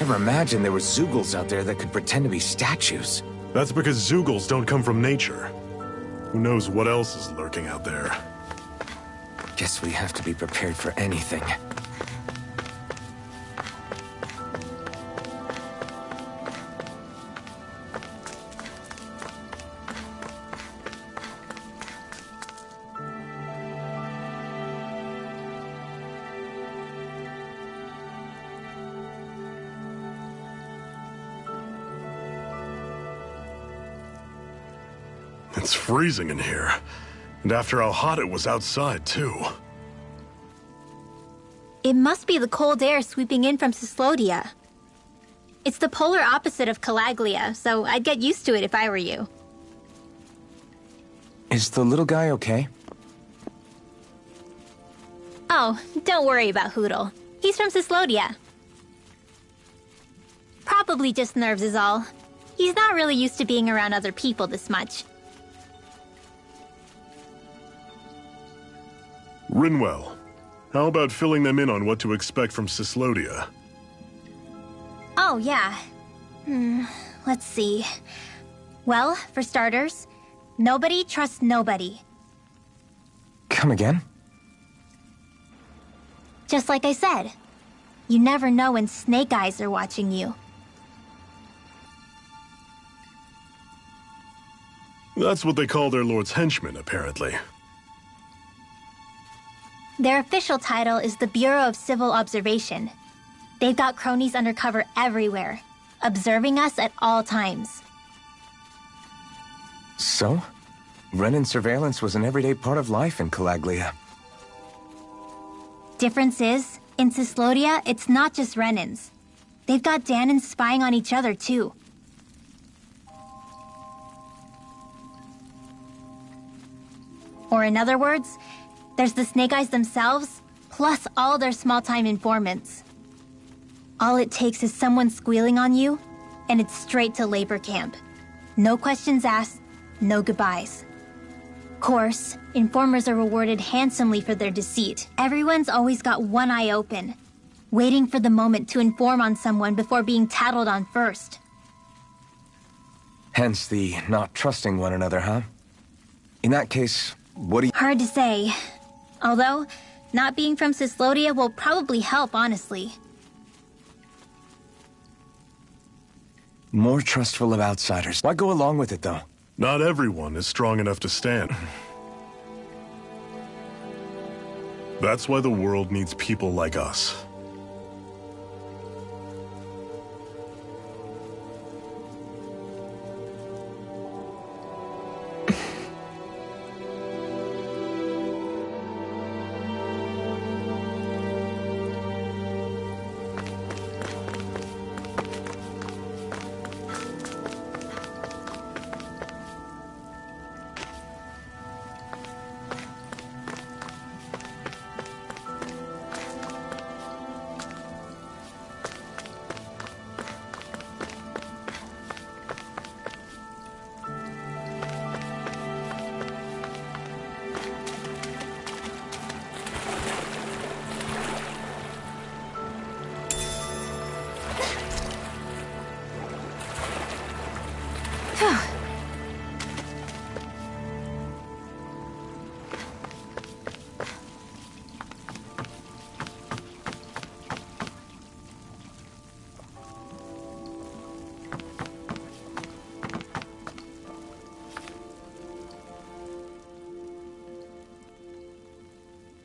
B: Never imagined there were Zoogles out there that could pretend to be statues.
I: That's because Zoogles don't come from nature. Who knows what else is lurking out there?
B: Guess we have to be prepared for anything.
I: It's freezing in here. And after how hot it was outside, too.
J: It must be the cold air sweeping in from Cyslodia. It's the polar opposite of Calaglia, so I'd get used to it if I were you.
B: Is the little guy okay?
J: Oh, don't worry about Hootle. He's from Cyslodia. Probably just nerves is all. He's not really used to being around other people this much.
I: Rinwell, how about filling them in on what to expect from Cyslodia?
J: Oh, yeah. Let's see. Well, for starters, nobody trusts nobody.
B: Come again?
J: Just like I said. You never know when snake eyes are watching you.
I: That's what they call their lord's henchmen, apparently.
J: Their official title is the Bureau of Civil Observation. They've got cronies undercover everywhere, observing us at all times.
B: So? Renin surveillance was an everyday part of life in Calaglia.
J: Difference is, in Cyslodia, it's not just Renins. They've got Danans spying on each other, too. Or in other words, there's the Snake Eyes themselves, plus all their small-time informants. All it takes is someone squealing on you, and it's straight to labor camp. No questions asked, no goodbyes. Of course, informers are rewarded handsomely for their deceit. Everyone's always got one eye open, waiting for the moment to inform on someone before being tattled on first.
B: Hence the not trusting one another, huh? In that case, what do you...
J: Hard to say. Although, not being from Cyslodia will probably help, honestly.
B: More trustful of outsiders. Why go along with it, though?
I: Not everyone is strong enough to stand. That's why the world needs people like us.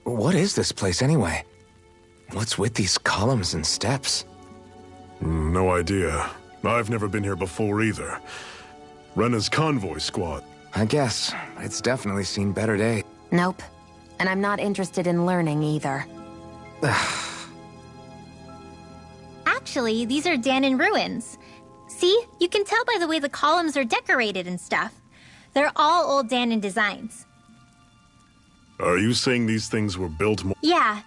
B: What is this place anyway? What's with these columns and steps?
I: No idea. I've never been here before either. Rena's convoy squad.
B: I guess. It's definitely seen better days.
A: Nope. And I'm not interested in learning either.
J: Actually, these are Danon ruins. See? You can tell by the way the columns are decorated and stuff. They're all old Danon designs.
I: Are you saying these things were built more?
J: Yeah.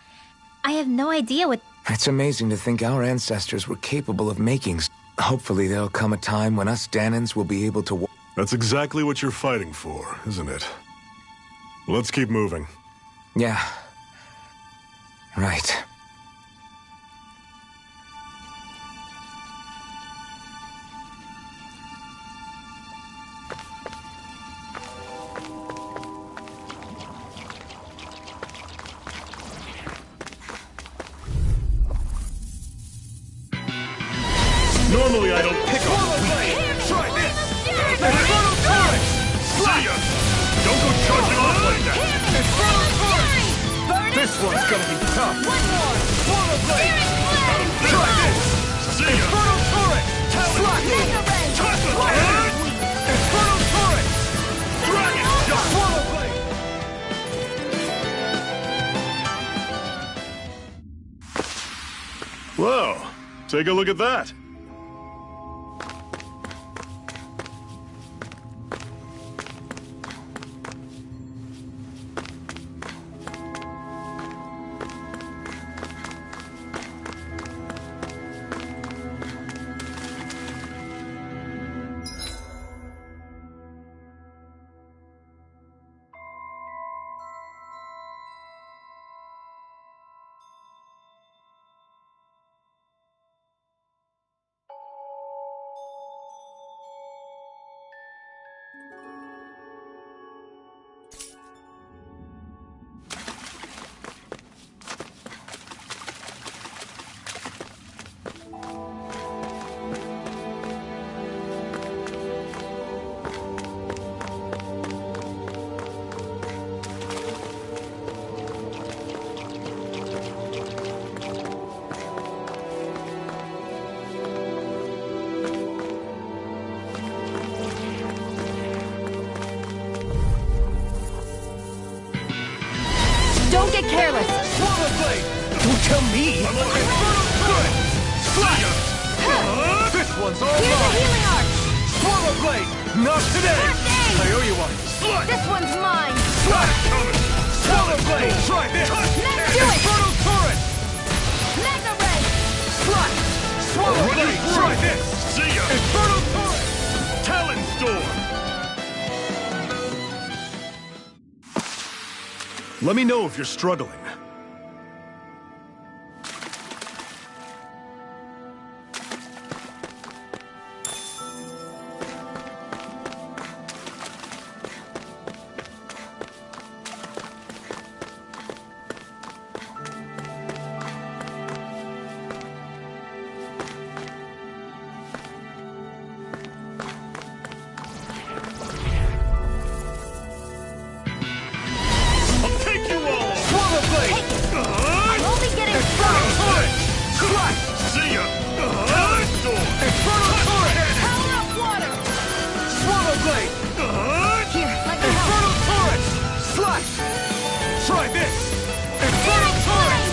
J: I have no idea what...
B: It's amazing to think our ancestors were capable of making... Hopefully there'll come a time when us Danons will be able to...
I: That's exactly what you're fighting for, isn't it? Let's keep moving.
B: Yeah. Right.
C: Normally I don't pick on weak. Try this! Infernal Torrent! See ya! Don't go charging off like that! Infernal Torrent! This one's gonna be tough! One more! Swallow Blade! Try this! See ya! Infernal Torrent! Talon! Tackle! Infernal Torrent! Dragon Shot! Swallow Blade!
I: Whoa! Take a look at that!
A: Don't get careless!
C: Swallow Blade!
B: Don't tell me!
C: I'm on Infernal Torrent! See ya! This one's all
A: Here's a
C: mine!
A: healing arc!
C: Swallow Blade! Not today!
A: Birthday!
C: I owe you one! Slut!
A: This one's mine!
C: Slut! Swallow Blade! Try this!
A: Let's do it!
C: Infernal Torrent!
A: Mega Ray!
C: Slut! Swallow Blade! Try this! See ya! Infernal Torrent! Talon Storm! Let me know if you're struggling. Try this! Infernal Torrent!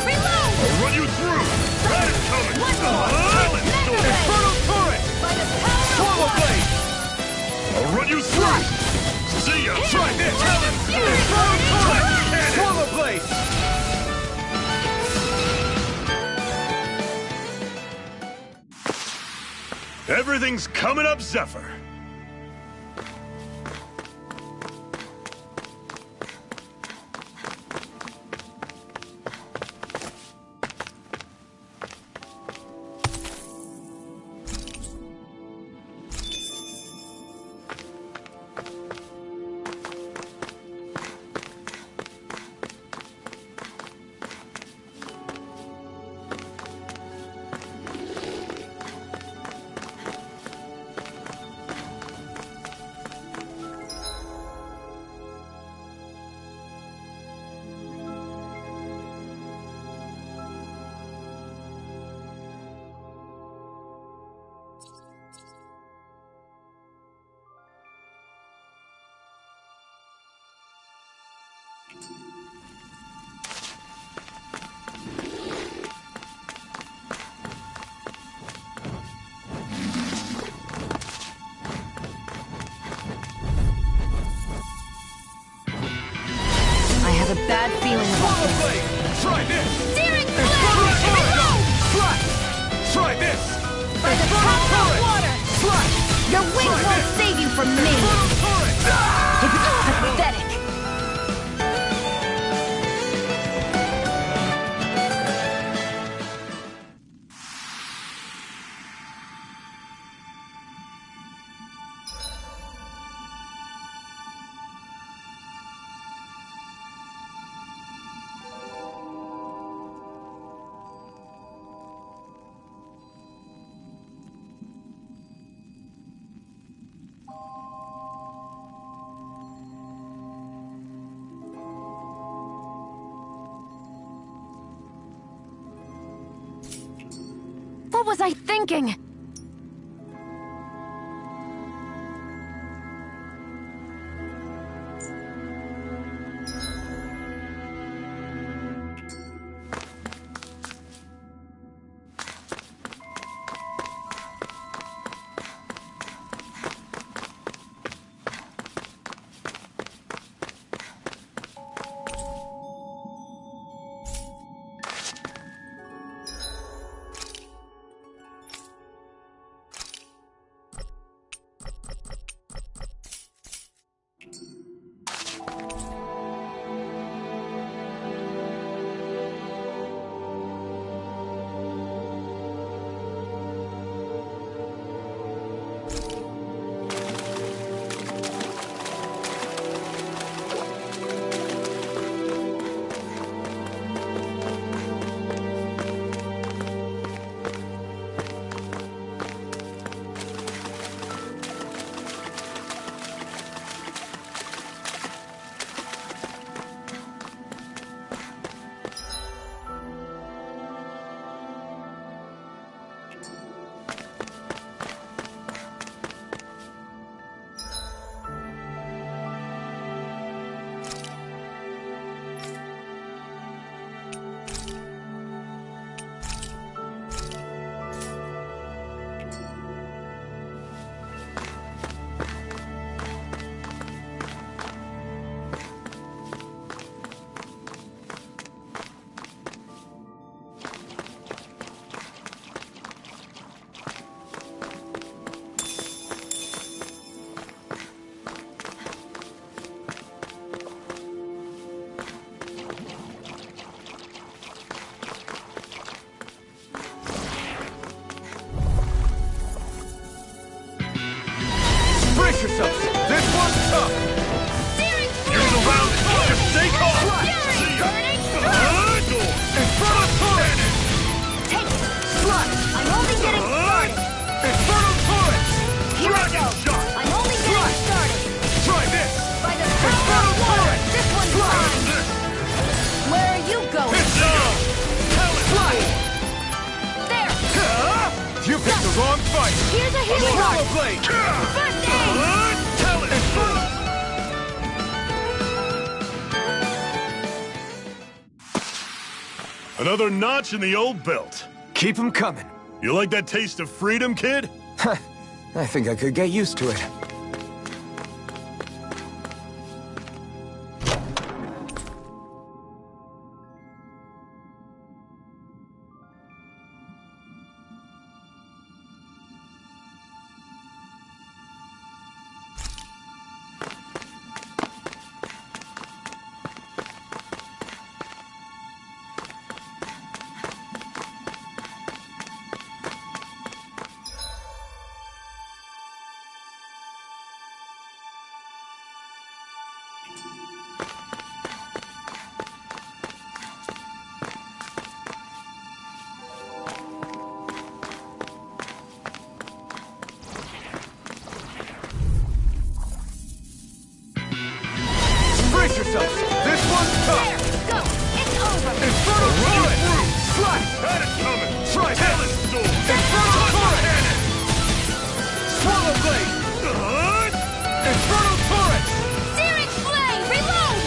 A: Reload!
C: I'll run you through! That is coming! Talon Storm! Infernal Torrent!
A: By the power
C: Swallow
A: of
C: Blade! I'll run you through! See ya! Try this! Talon Storm! Infernal Torrent! Swallow Blade! Everything's coming up, Zephyr!
A: I have a bad feeling about this.
C: Try this!
D: Steering flash! Reload!
C: Flash! Try this!
D: By the power of water!
C: Flash!
A: Your wings won't save you from me! Pathetic! What was I thinking?
C: Brace yourselves! This one's tough!
D: Steering
C: You're surrounded! Just stay calm!
D: Fury! Burning!
C: Door! In front of turret!
D: Take it! Slug! I'm only getting started!
C: Infernal turrets!
D: Here I go!
C: Shot!
D: I'm only getting started!
C: Try this!
D: By the power of water! This one's mine!
A: Where are you going?
C: Hit down! Fly!
D: There!
C: You picked the wrong fight!
D: Here's a healing heart!
C: Rollerblade!
D: First aid!
C: Tell it! Another notch in the old belt.
B: Keep 'em coming.
I: You like that taste of freedom, kid?
B: I think I could get used to it.
C: Brace yourselves! This one's tough!
D: There! Go! It's over!
C: Infernal turret! Slash! Had it coming! Try Hellish Door! Infernal turret! Swallow blade! Infernal turret!
D: Steering flame! Reload!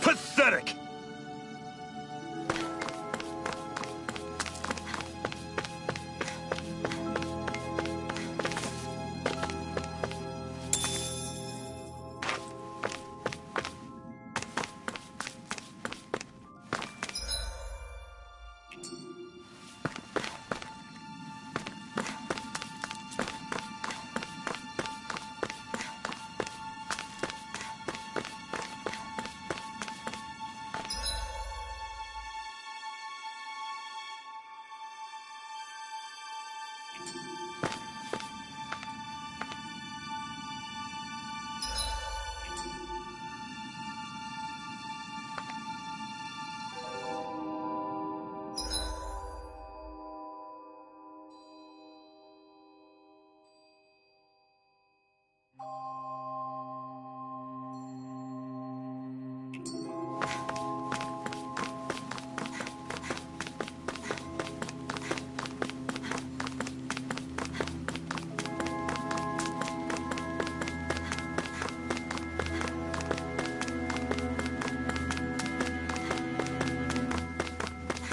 C: Pathetic!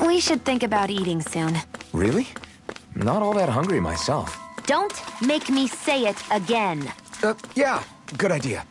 A: We should think about eating soon.
B: Really? Not all that hungry myself.
A: Don't make me say it again.
B: Yeah, good idea.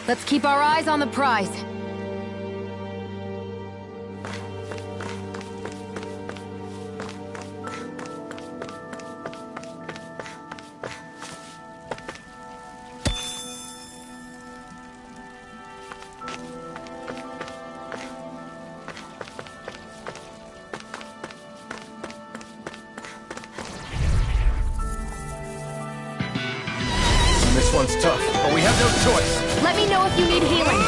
A: Let's keep our eyes on the prize.
B: This one's tough, but we have no choice.
A: Let me know if you need healing.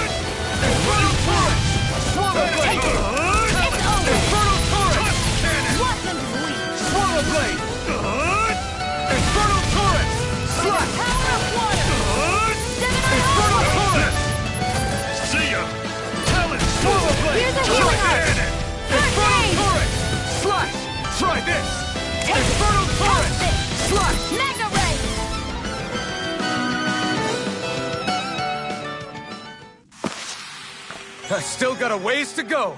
C: Swallow blade!
A: It's over!
C: Infernal Torrent!
A: Watch them bleed!
C: Swallow blade! Infernal Torrent! Slap!
A: Power of water!
C: Infernal Torrent! See ya! Talon! Infernal Torrent!
D: Slash! Mega Ray!
B: I still got a ways to go.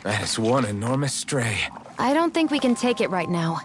B: That is one enormous stray.
A: I don't think we can take it right now.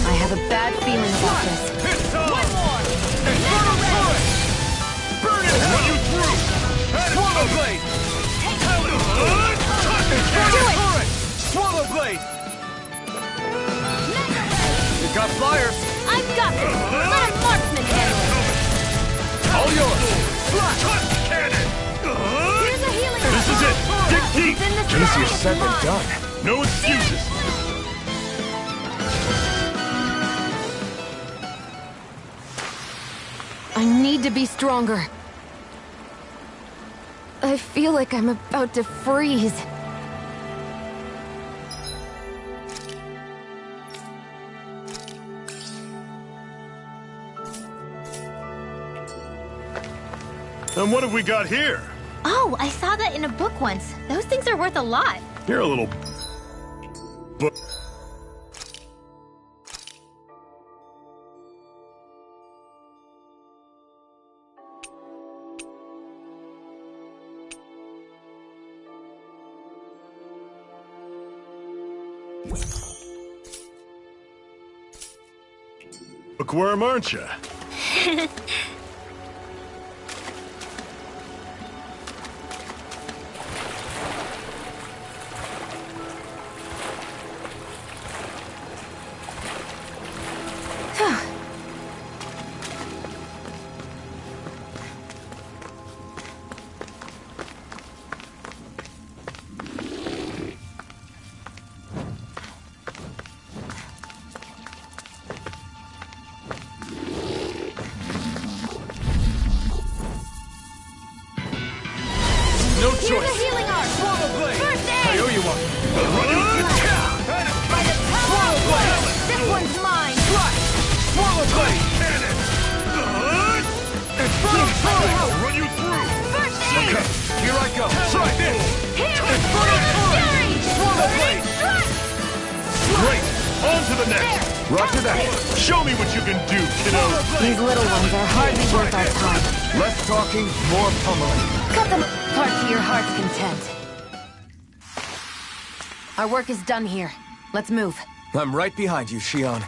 A: I have a bad feeling about this.
C: It's on! One more! Infernal Torrent! Burn it! Run you through! Swallow Blade! Infernal Torrent! Swallow Blade!
B: You got flyers.
D: I've got it! Let a marksman handle it!
B: All yours.
C: Slash! Cannon!
D: Here's a healing
C: This is it! Dig deep!
D: Then this
B: Easier
D: battle
B: said
D: is
B: than
D: mine.
B: done.
C: No excuses!
A: I need to be stronger. I feel like I'm about to freeze.
I: And what have we got here?
J: Oh, I saw that in a book once. Those things are worth a lot.
I: You're a little... But... Bookworm, aren't you?
C: the next!
F: Roger that.
C: Show me what you can do, kiddo!
A: These little ones are hardly worth our time.
F: Less talking, more pummeling.
A: Cut them apart to your heart's content. Our work is done here. Let's move.
B: I'm right behind you, Shion.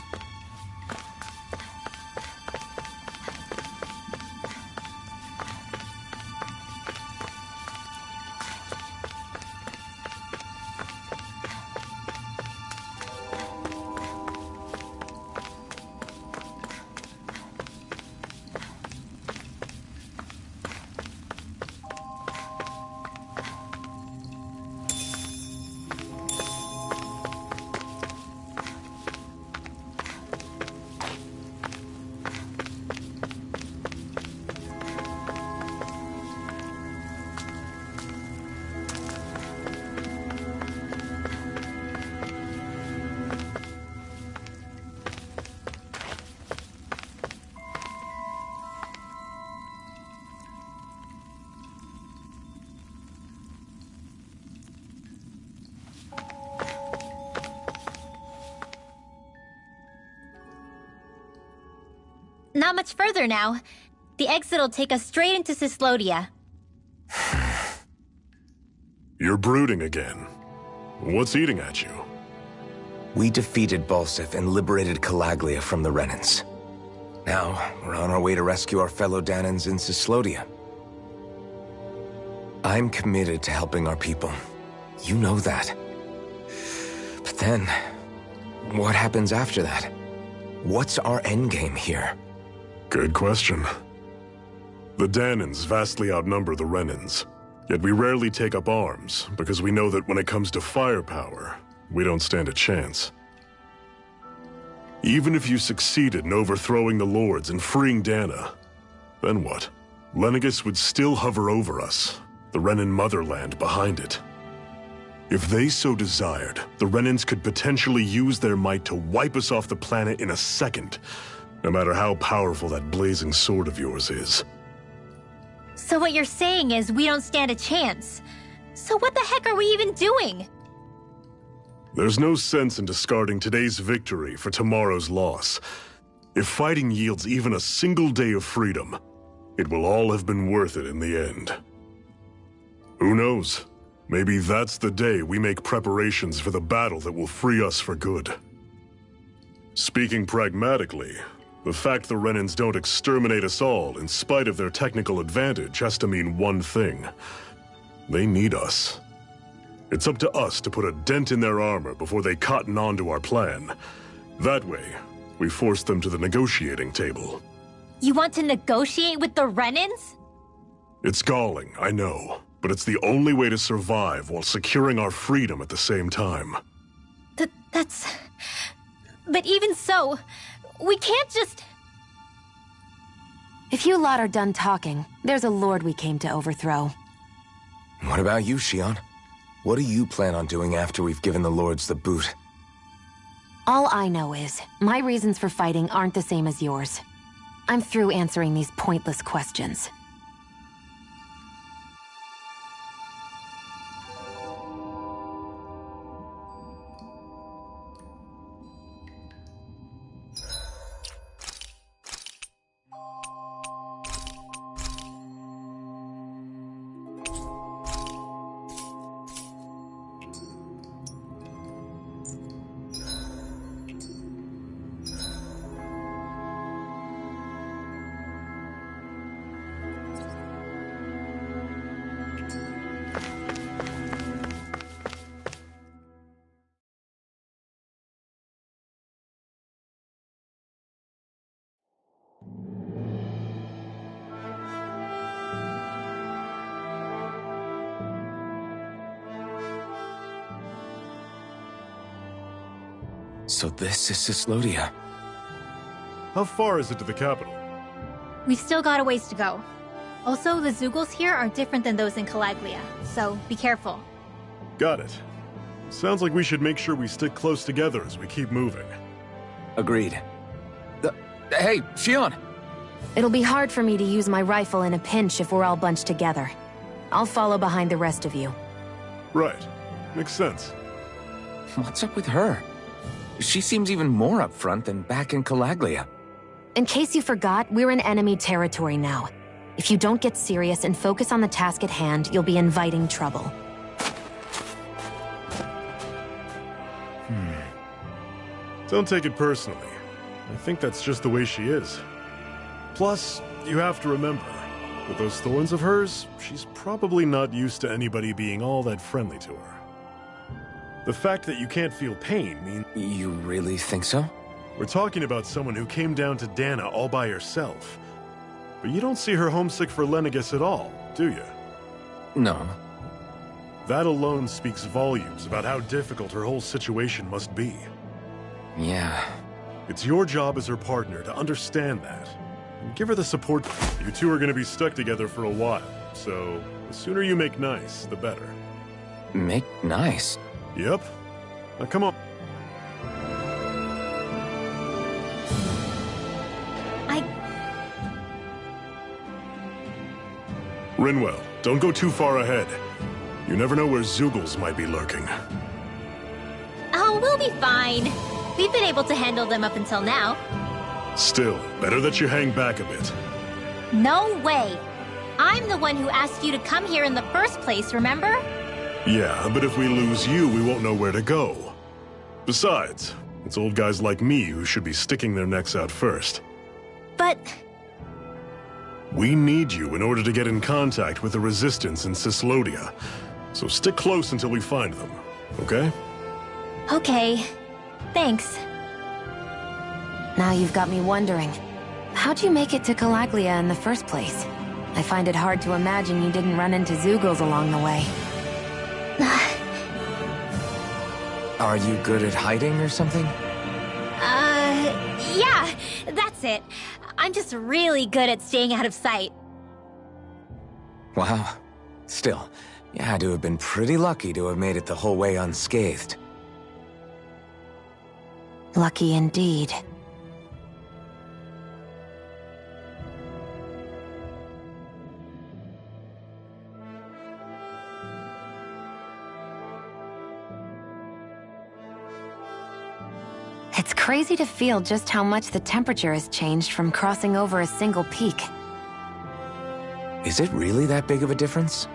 J: Not much further now. The exit'll take us straight into Cyslodia.
I: You're brooding again. What's eating at you?
B: We defeated Balsif and liberated Calaglia from the Renans. Now, we're on our way to rescue our fellow Danans in Cyslodia. I'm committed to helping our people. You know that. But then, what happens after that? What's our endgame here?
I: Good question. The Danans vastly outnumber the Renans, yet we rarely take up arms because we know that when it comes to firepower, we don't stand a chance. Even if you succeeded in overthrowing the Lords and freeing Dana, then what? Lenegis would still hover over us, the Renan motherland behind it. If they so desired, the Renans could potentially use their might to wipe us off the planet in a second, no matter how powerful that blazing sword of yours is.
J: So what you're saying is we don't stand a chance. So what the heck are we even doing?
I: There's no sense in discarding today's victory for tomorrow's loss. If fighting yields even a single day of freedom, it will all have been worth it in the end. Who knows? Maybe that's the day we make preparations for the battle that will free us for good. Speaking pragmatically, the fact the Renans don't exterminate us all in spite of their technical advantage has to mean one thing. They need us. It's up to us to put a dent in their armor before they cotton on to our plan. That way, we force them to the negotiating table.
J: You want to negotiate with the Renans?
I: It's galling, I know, but it's the only way to survive while securing our freedom at the same time.
J: That's... But even so, we can't just...
A: If you lot are done talking, there's a lord we came to overthrow.
B: What about you, Shion? What do you plan on doing after we've given the lords the boot?
A: All I know is, my reasons for fighting aren't the same as yours. I'm through answering these pointless questions.
B: So this is Cyslodia.
I: How far is it to the capital?
J: We've still got a ways to go. Also, the Zeugles here are different than those in Calaglia, so be careful.
I: Got it. Sounds like we should make sure we stick close together as we keep moving.
B: Agreed. Hey, Shion!
A: It'll be hard for me to use my rifle in a pinch if we're all bunched together. I'll follow behind the rest of you.
I: Right. Makes sense.
B: What's up with her? She seems even more upfront than back in Calaglia.
A: In case you forgot, we're in enemy territory now. If you don't get serious and focus on the task at hand, you'll be inviting trouble.
I: Don't take it personally. I think that's just the way she is. Plus, you have to remember, with those thorns of hers, she's probably not used to anybody being all that friendly to her. The fact that you can't feel pain means...
B: You really think so?
I: We're talking about someone who came down to Dana all by herself. But you don't see her homesick for Lenegis at all, do you?
B: No.
I: That alone speaks volumes about how difficult her whole situation must be.
B: Yeah.
I: It's your job as her partner to understand that, and give her the support. You two are going to be stuck together for a while, so the sooner you make nice, the better.
B: Make nice?
I: Yep. Now come on. Rinwell, don't go too far ahead. You never know where Zeugles might be lurking.
J: Oh, we'll be fine. We've been able to handle them up until now.
I: Still, better that you hang back a bit.
J: No way. I'm the one who asked you to come here in the first place, remember?
I: Yeah, but if we lose you, we won't know where to go. Besides, it's old guys like me who should be sticking their necks out first.
J: But...
I: We need you in order to get in contact with the Resistance in Cislodia. So stick close until we find them, okay?
J: Okay. Thanks.
A: Now you've got me wondering. How'd you make it to Calaglia in the first place? I find it hard to imagine you didn't run into Zeugles along the way.
B: Are you good at hiding or something?
J: Yeah, that's it. I'm just really good at staying out of sight.
B: Wow. Still, you had to have been pretty lucky to have made it the whole way unscathed.
A: Lucky indeed. It's crazy to feel just how much the temperature has changed from crossing over a single peak.
B: Is it really that big of a difference?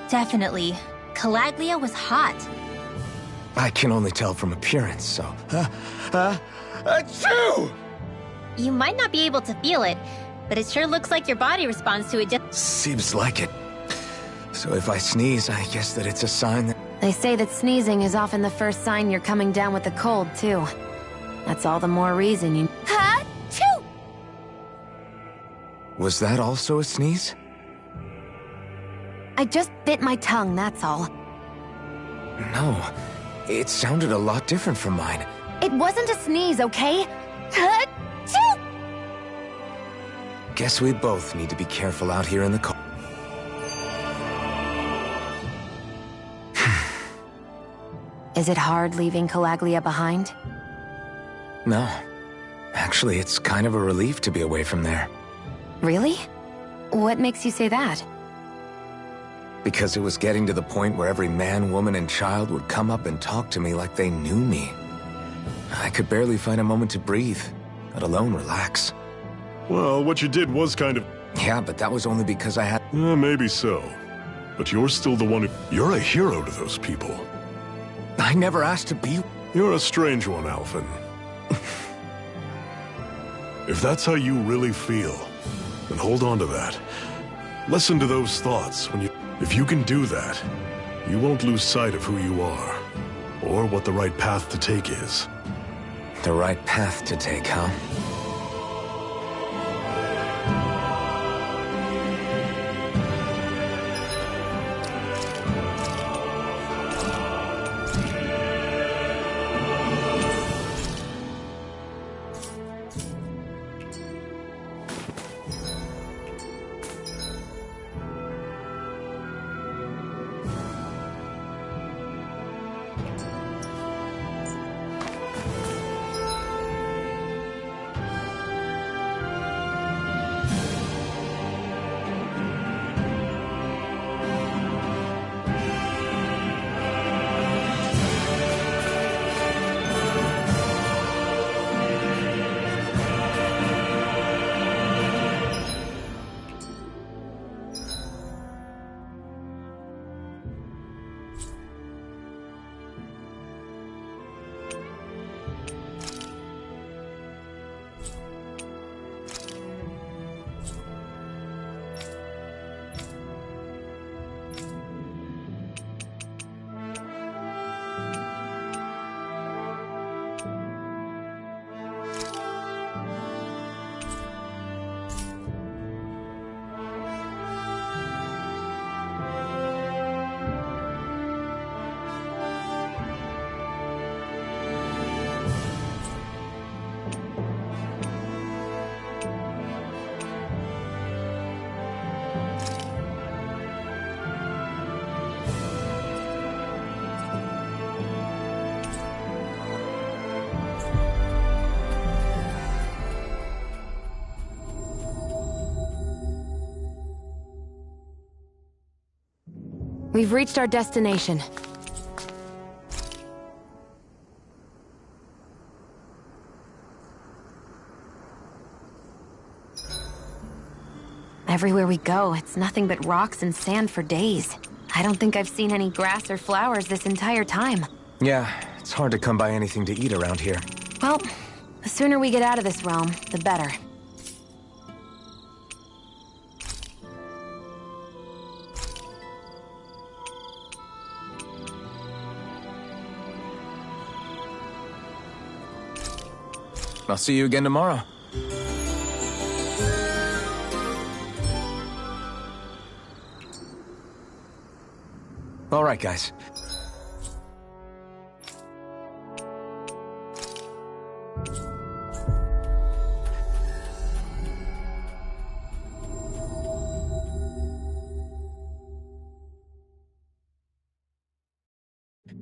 J: Definitely. Calaglia was hot.
B: I can only tell from appearance, so... Achoo!
J: You might not be able to feel it, but it sure looks like your body responds to it just...
B: Seems like it. So if I sneeze, I guess that it's a sign that...
A: They say that sneezing is often the first sign you're coming down with a cold, too. That's all the more reason you...
J: Ha-choo!
B: Was that also a sneeze?
A: I just bit my tongue, that's all.
B: No. It sounded a lot different from mine.
A: It wasn't a sneeze, okay? Ha-choo!
B: Guess we both need to be careful out here in the cold.
A: Is it hard leaving Calaglia behind?
B: No. Actually, it's kind of a relief to be away from there.
A: Really? What makes you say that?
B: Because it was getting to the point where every man, woman, and child would come up and talk to me like they knew me. I could barely find a moment to breathe, let alone relax.
I: Well, what you did was kind of...
B: Yeah, but that was only because I had...
I: maybe so. But you're still the one who... You're a hero to those people.
B: I never asked to be...
I: You're a strange one, Alphen. If that's how you really feel, then hold on to that. Listen to those thoughts when you... If you can do that, you won't lose sight of who you are, or what the right path to take is.
B: The right path to take, huh?
A: We've reached our destination. Everywhere we go, it's nothing but rocks and sand for days. I don't think I've seen any grass or flowers this entire time.
B: Yeah, it's hard to come by anything to eat around here.
A: Well, the sooner we get out of this realm, the better.
B: I'll see you again tomorrow. All right, guys.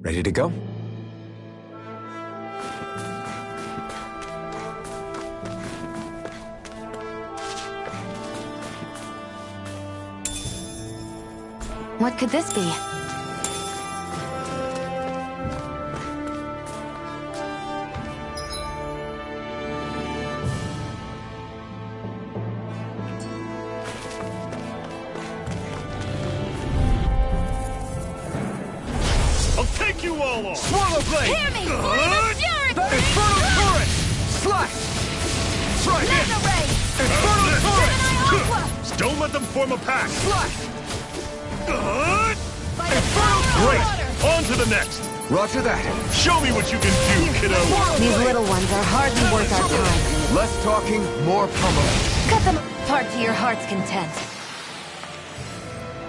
B: Ready to go?
A: What could this be?
C: I'll take you all on!
D: Swallow blade! Hear me! Fury!
C: Infernal turret! Slash! Try
D: Mega ray!
C: Infernal turret!
D: Aqua!
C: Don't let them form a pack!
D: Slash!
C: Infernal great! On to the next!
B: Roger that.
C: Show me what you can do, kiddo!
A: These little ones are hardly worth our time.
B: Less talking, more pummeling.
A: Cut them apart to your heart's content.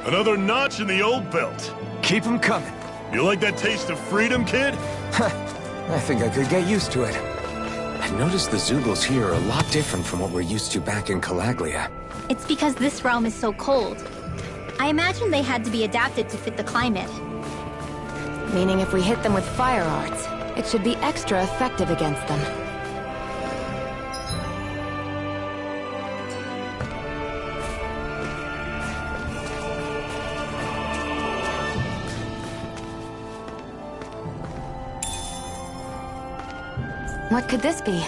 C: Another notch in the old belt.
B: Keep them coming.
C: You like that taste of freedom, kid?
B: I think I could get used to it. I've noticed the Zoogles here are a lot different from what we're used to back in Calaglia.
J: It's because this realm is so cold. I imagine they had to be adapted to fit the climate.
A: Meaning if we hit them with fire arts, it should be extra effective against them. What could this be?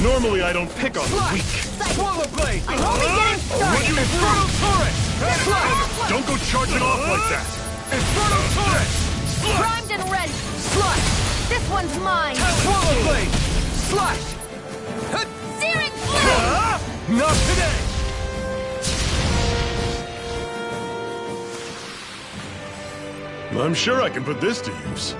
C: Normally I don't pick on the weak.
D: Swallow blade! I'm only getting started!
C: Infernal turret! Don't go charging off like that! Infernal turret!
D: Primed and ready!
C: Slash!
D: This one's mine!
C: Swallow blade! Slash!
D: Searing blade!
C: Not today! I'm sure I can put this to use.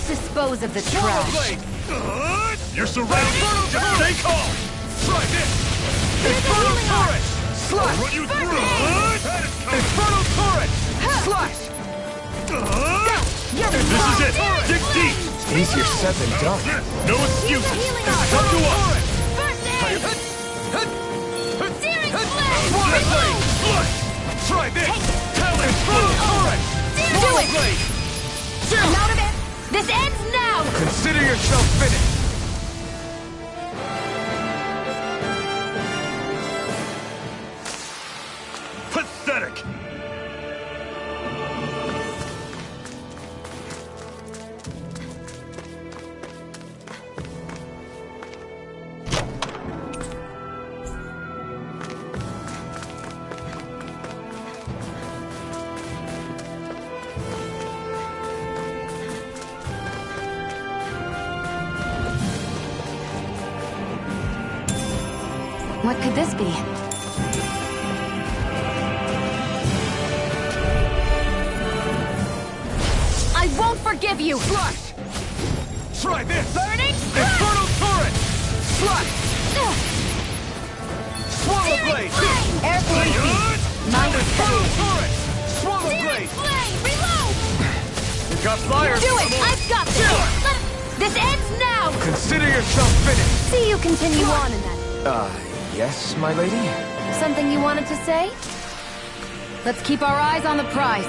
A: Dispose of the trash.
C: You're surrounded! Just stay calm! Try this! Infernal turret! Slash! I'll run you through! Infernal turret! Slash! This is it! Dig deep!
B: Easier said than done.
C: No excuses! Come to us!
D: Searing blade!
C: Try this! Infernal turret!
D: Do it! I'm out of it! This ends now!
B: Consider yourself finished!
C: Pathetic!
A: What could this be?
D: forgive you!
C: Slash! Try this!
D: Burning
C: Infernal Torrent! Slash! Swallow Blade!
D: Air Blade! Mine is
C: Infernal
D: heavy!
C: Torrent! Swallow Blade!
D: Flame! Reload!
C: You've got fire!
D: Do it! I've got this! This ends now!
B: Consider yourself finished!
A: See you continue on in that.
B: Yes, my lady?
A: Something you wanted to say? Let's keep our eyes on the prize.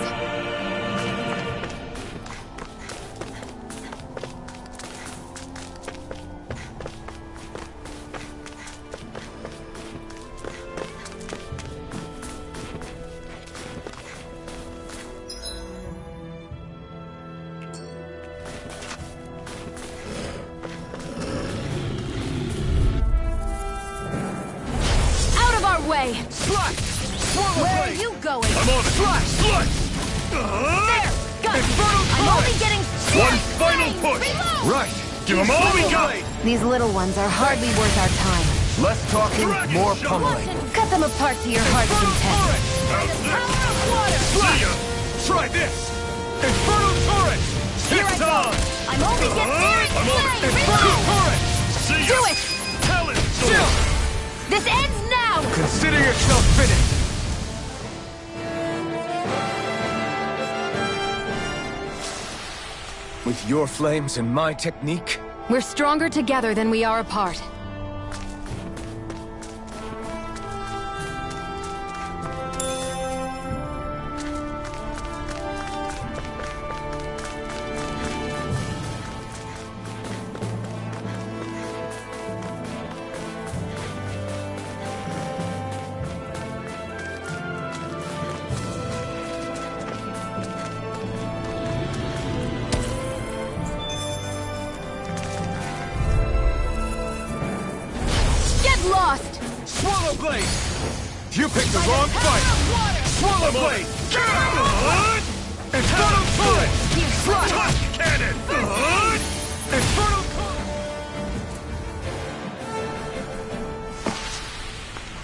D: Way.
C: Slash! Swallow
D: Where
C: Blade!
D: are you going?
C: I'm on it! Slash! Slash!
D: There! Got you!
C: Infernal
D: I'm only
C: Torrent!
D: getting...
C: One final
D: Flame!
C: push!
D: Reload!
C: Right! Give them all we got!
A: These little ones are hardly worth our time.
B: Less talking,
C: Dragon
B: more
C: shot.
B: pummeling.
A: Cut them apart to your heart's
C: Infernal
A: content.
C: Torrent! How's
D: The
C: this?
D: power of water!
C: See ya! Try this! Infernal Torrent!
D: Here I
C: It's
D: go!
C: on!
D: I'm only getting...
C: I'm on it!
D: Flame!
C: Infernal
D: Reload!
C: Torrent! See ya!
D: Do it!
C: Talon Sword!
D: This ends now!
B: Consider yourself finished! With your flames and my technique,
A: We're stronger together than we are apart. Lost!
C: Swallow Blade! You picked the wrong fight! Swallow Blade! Infernal Torrent! Touch Cannon! Infernal Torrent!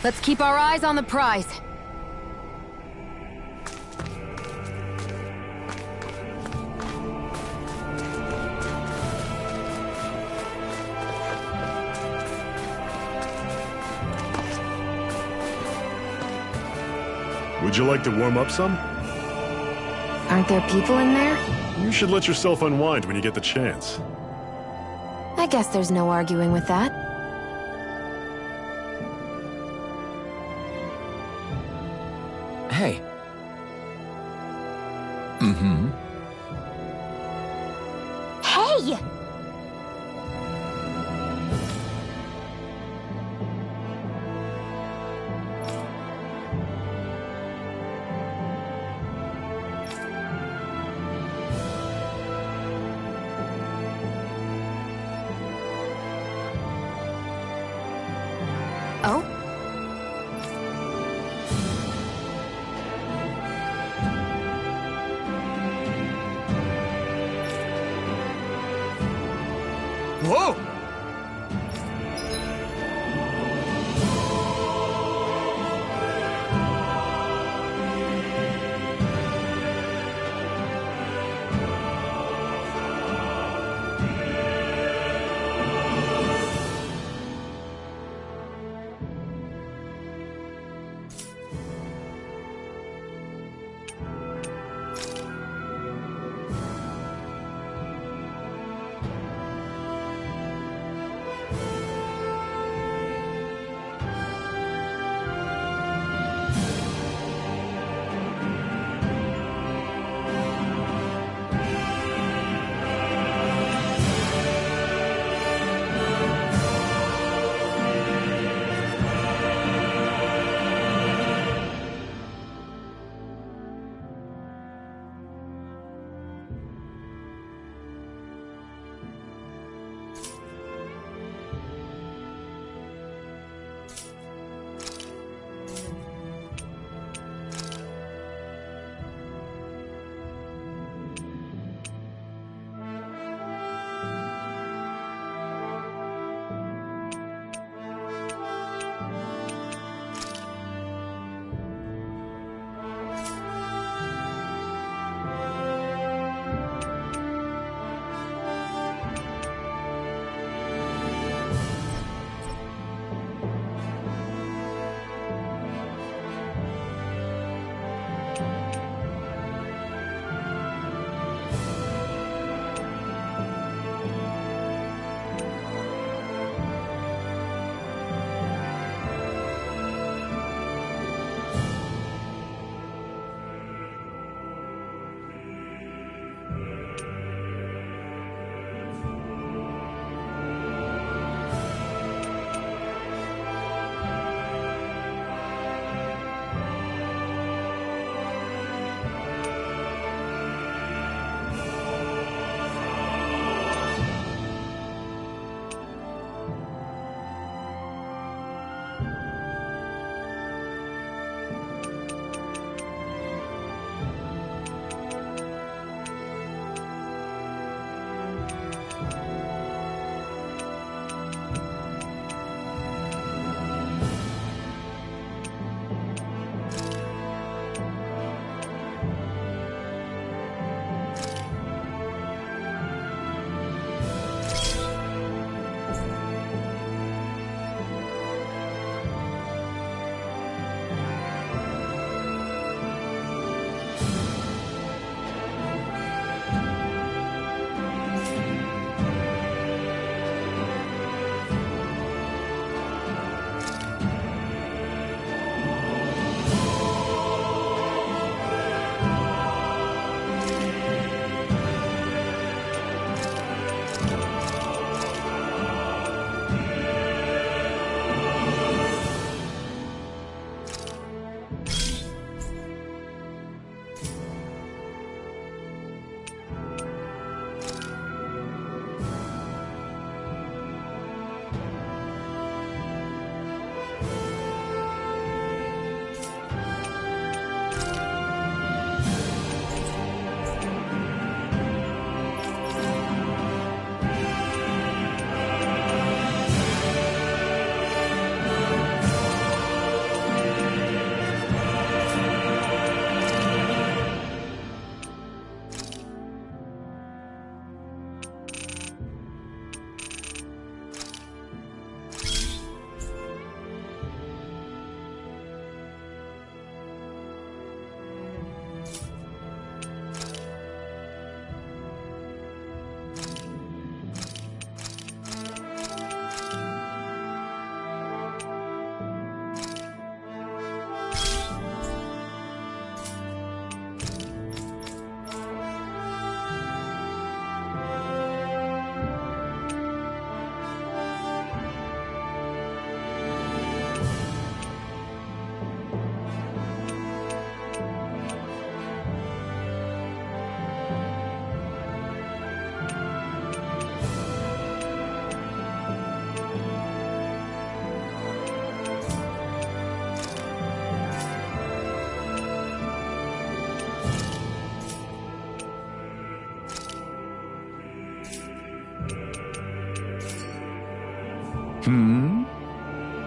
A: Let's keep our eyes on the prize.
I: Would you like to warm up some?
A: Aren't there people in there?
I: You should let yourself unwind when you get the chance.
A: I guess there's no arguing with that.
B: hey. Mm-hmm.
J: Hey!
A: Oh?
B: Whoa!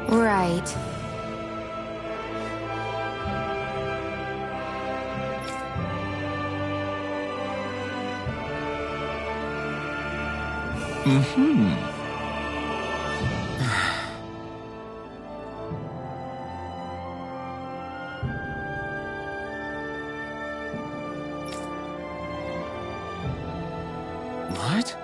A: Right.
B: What?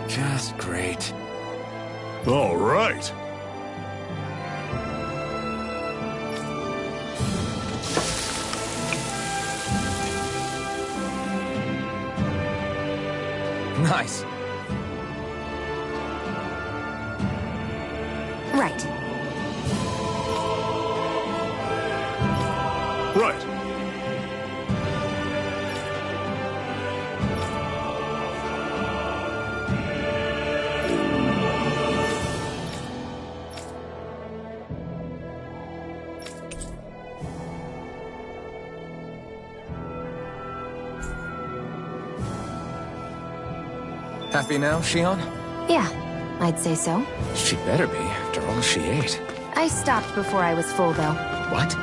B: Just great.
I: All right.
B: Nice.
A: Right.
I: Right.
B: Happy now, Shion?
A: Yeah, I'd say so.
B: She better be, after all she ate.
A: I stopped before I was full, though.
B: What?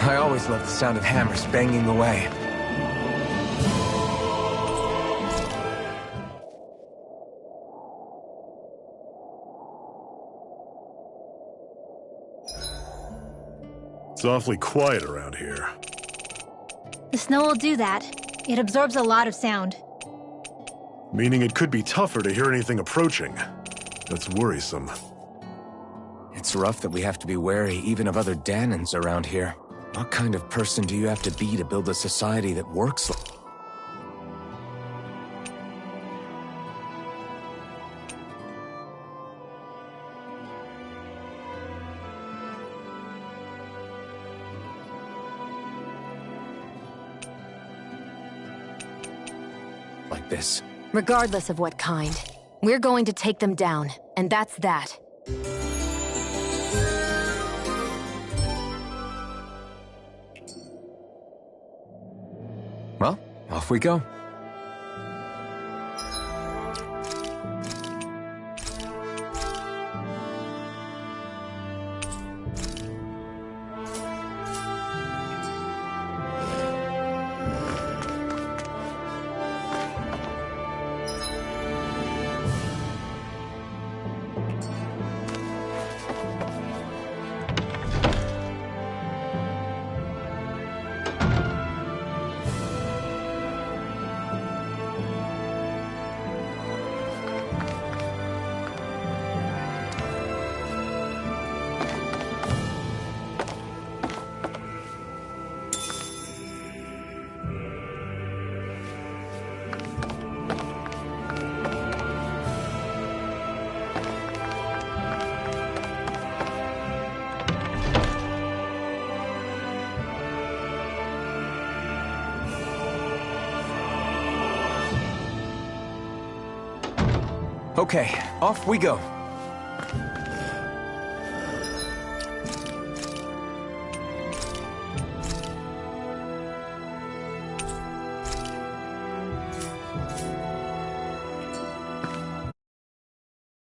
B: I always loved the sound of hammers banging away.
I: It's awfully quiet around here.
J: The snow will do that. It absorbs a lot of sound.
I: Meaning it could be tougher to hear anything approaching. That's worrisome.
B: It's rough that we have to be wary even of other Danans around here. What kind of person do you have to be to build a society that works like this?
A: Regardless of what kind, We're going to take them down, and that's that.
K: Well, off we go. Okay, off we go.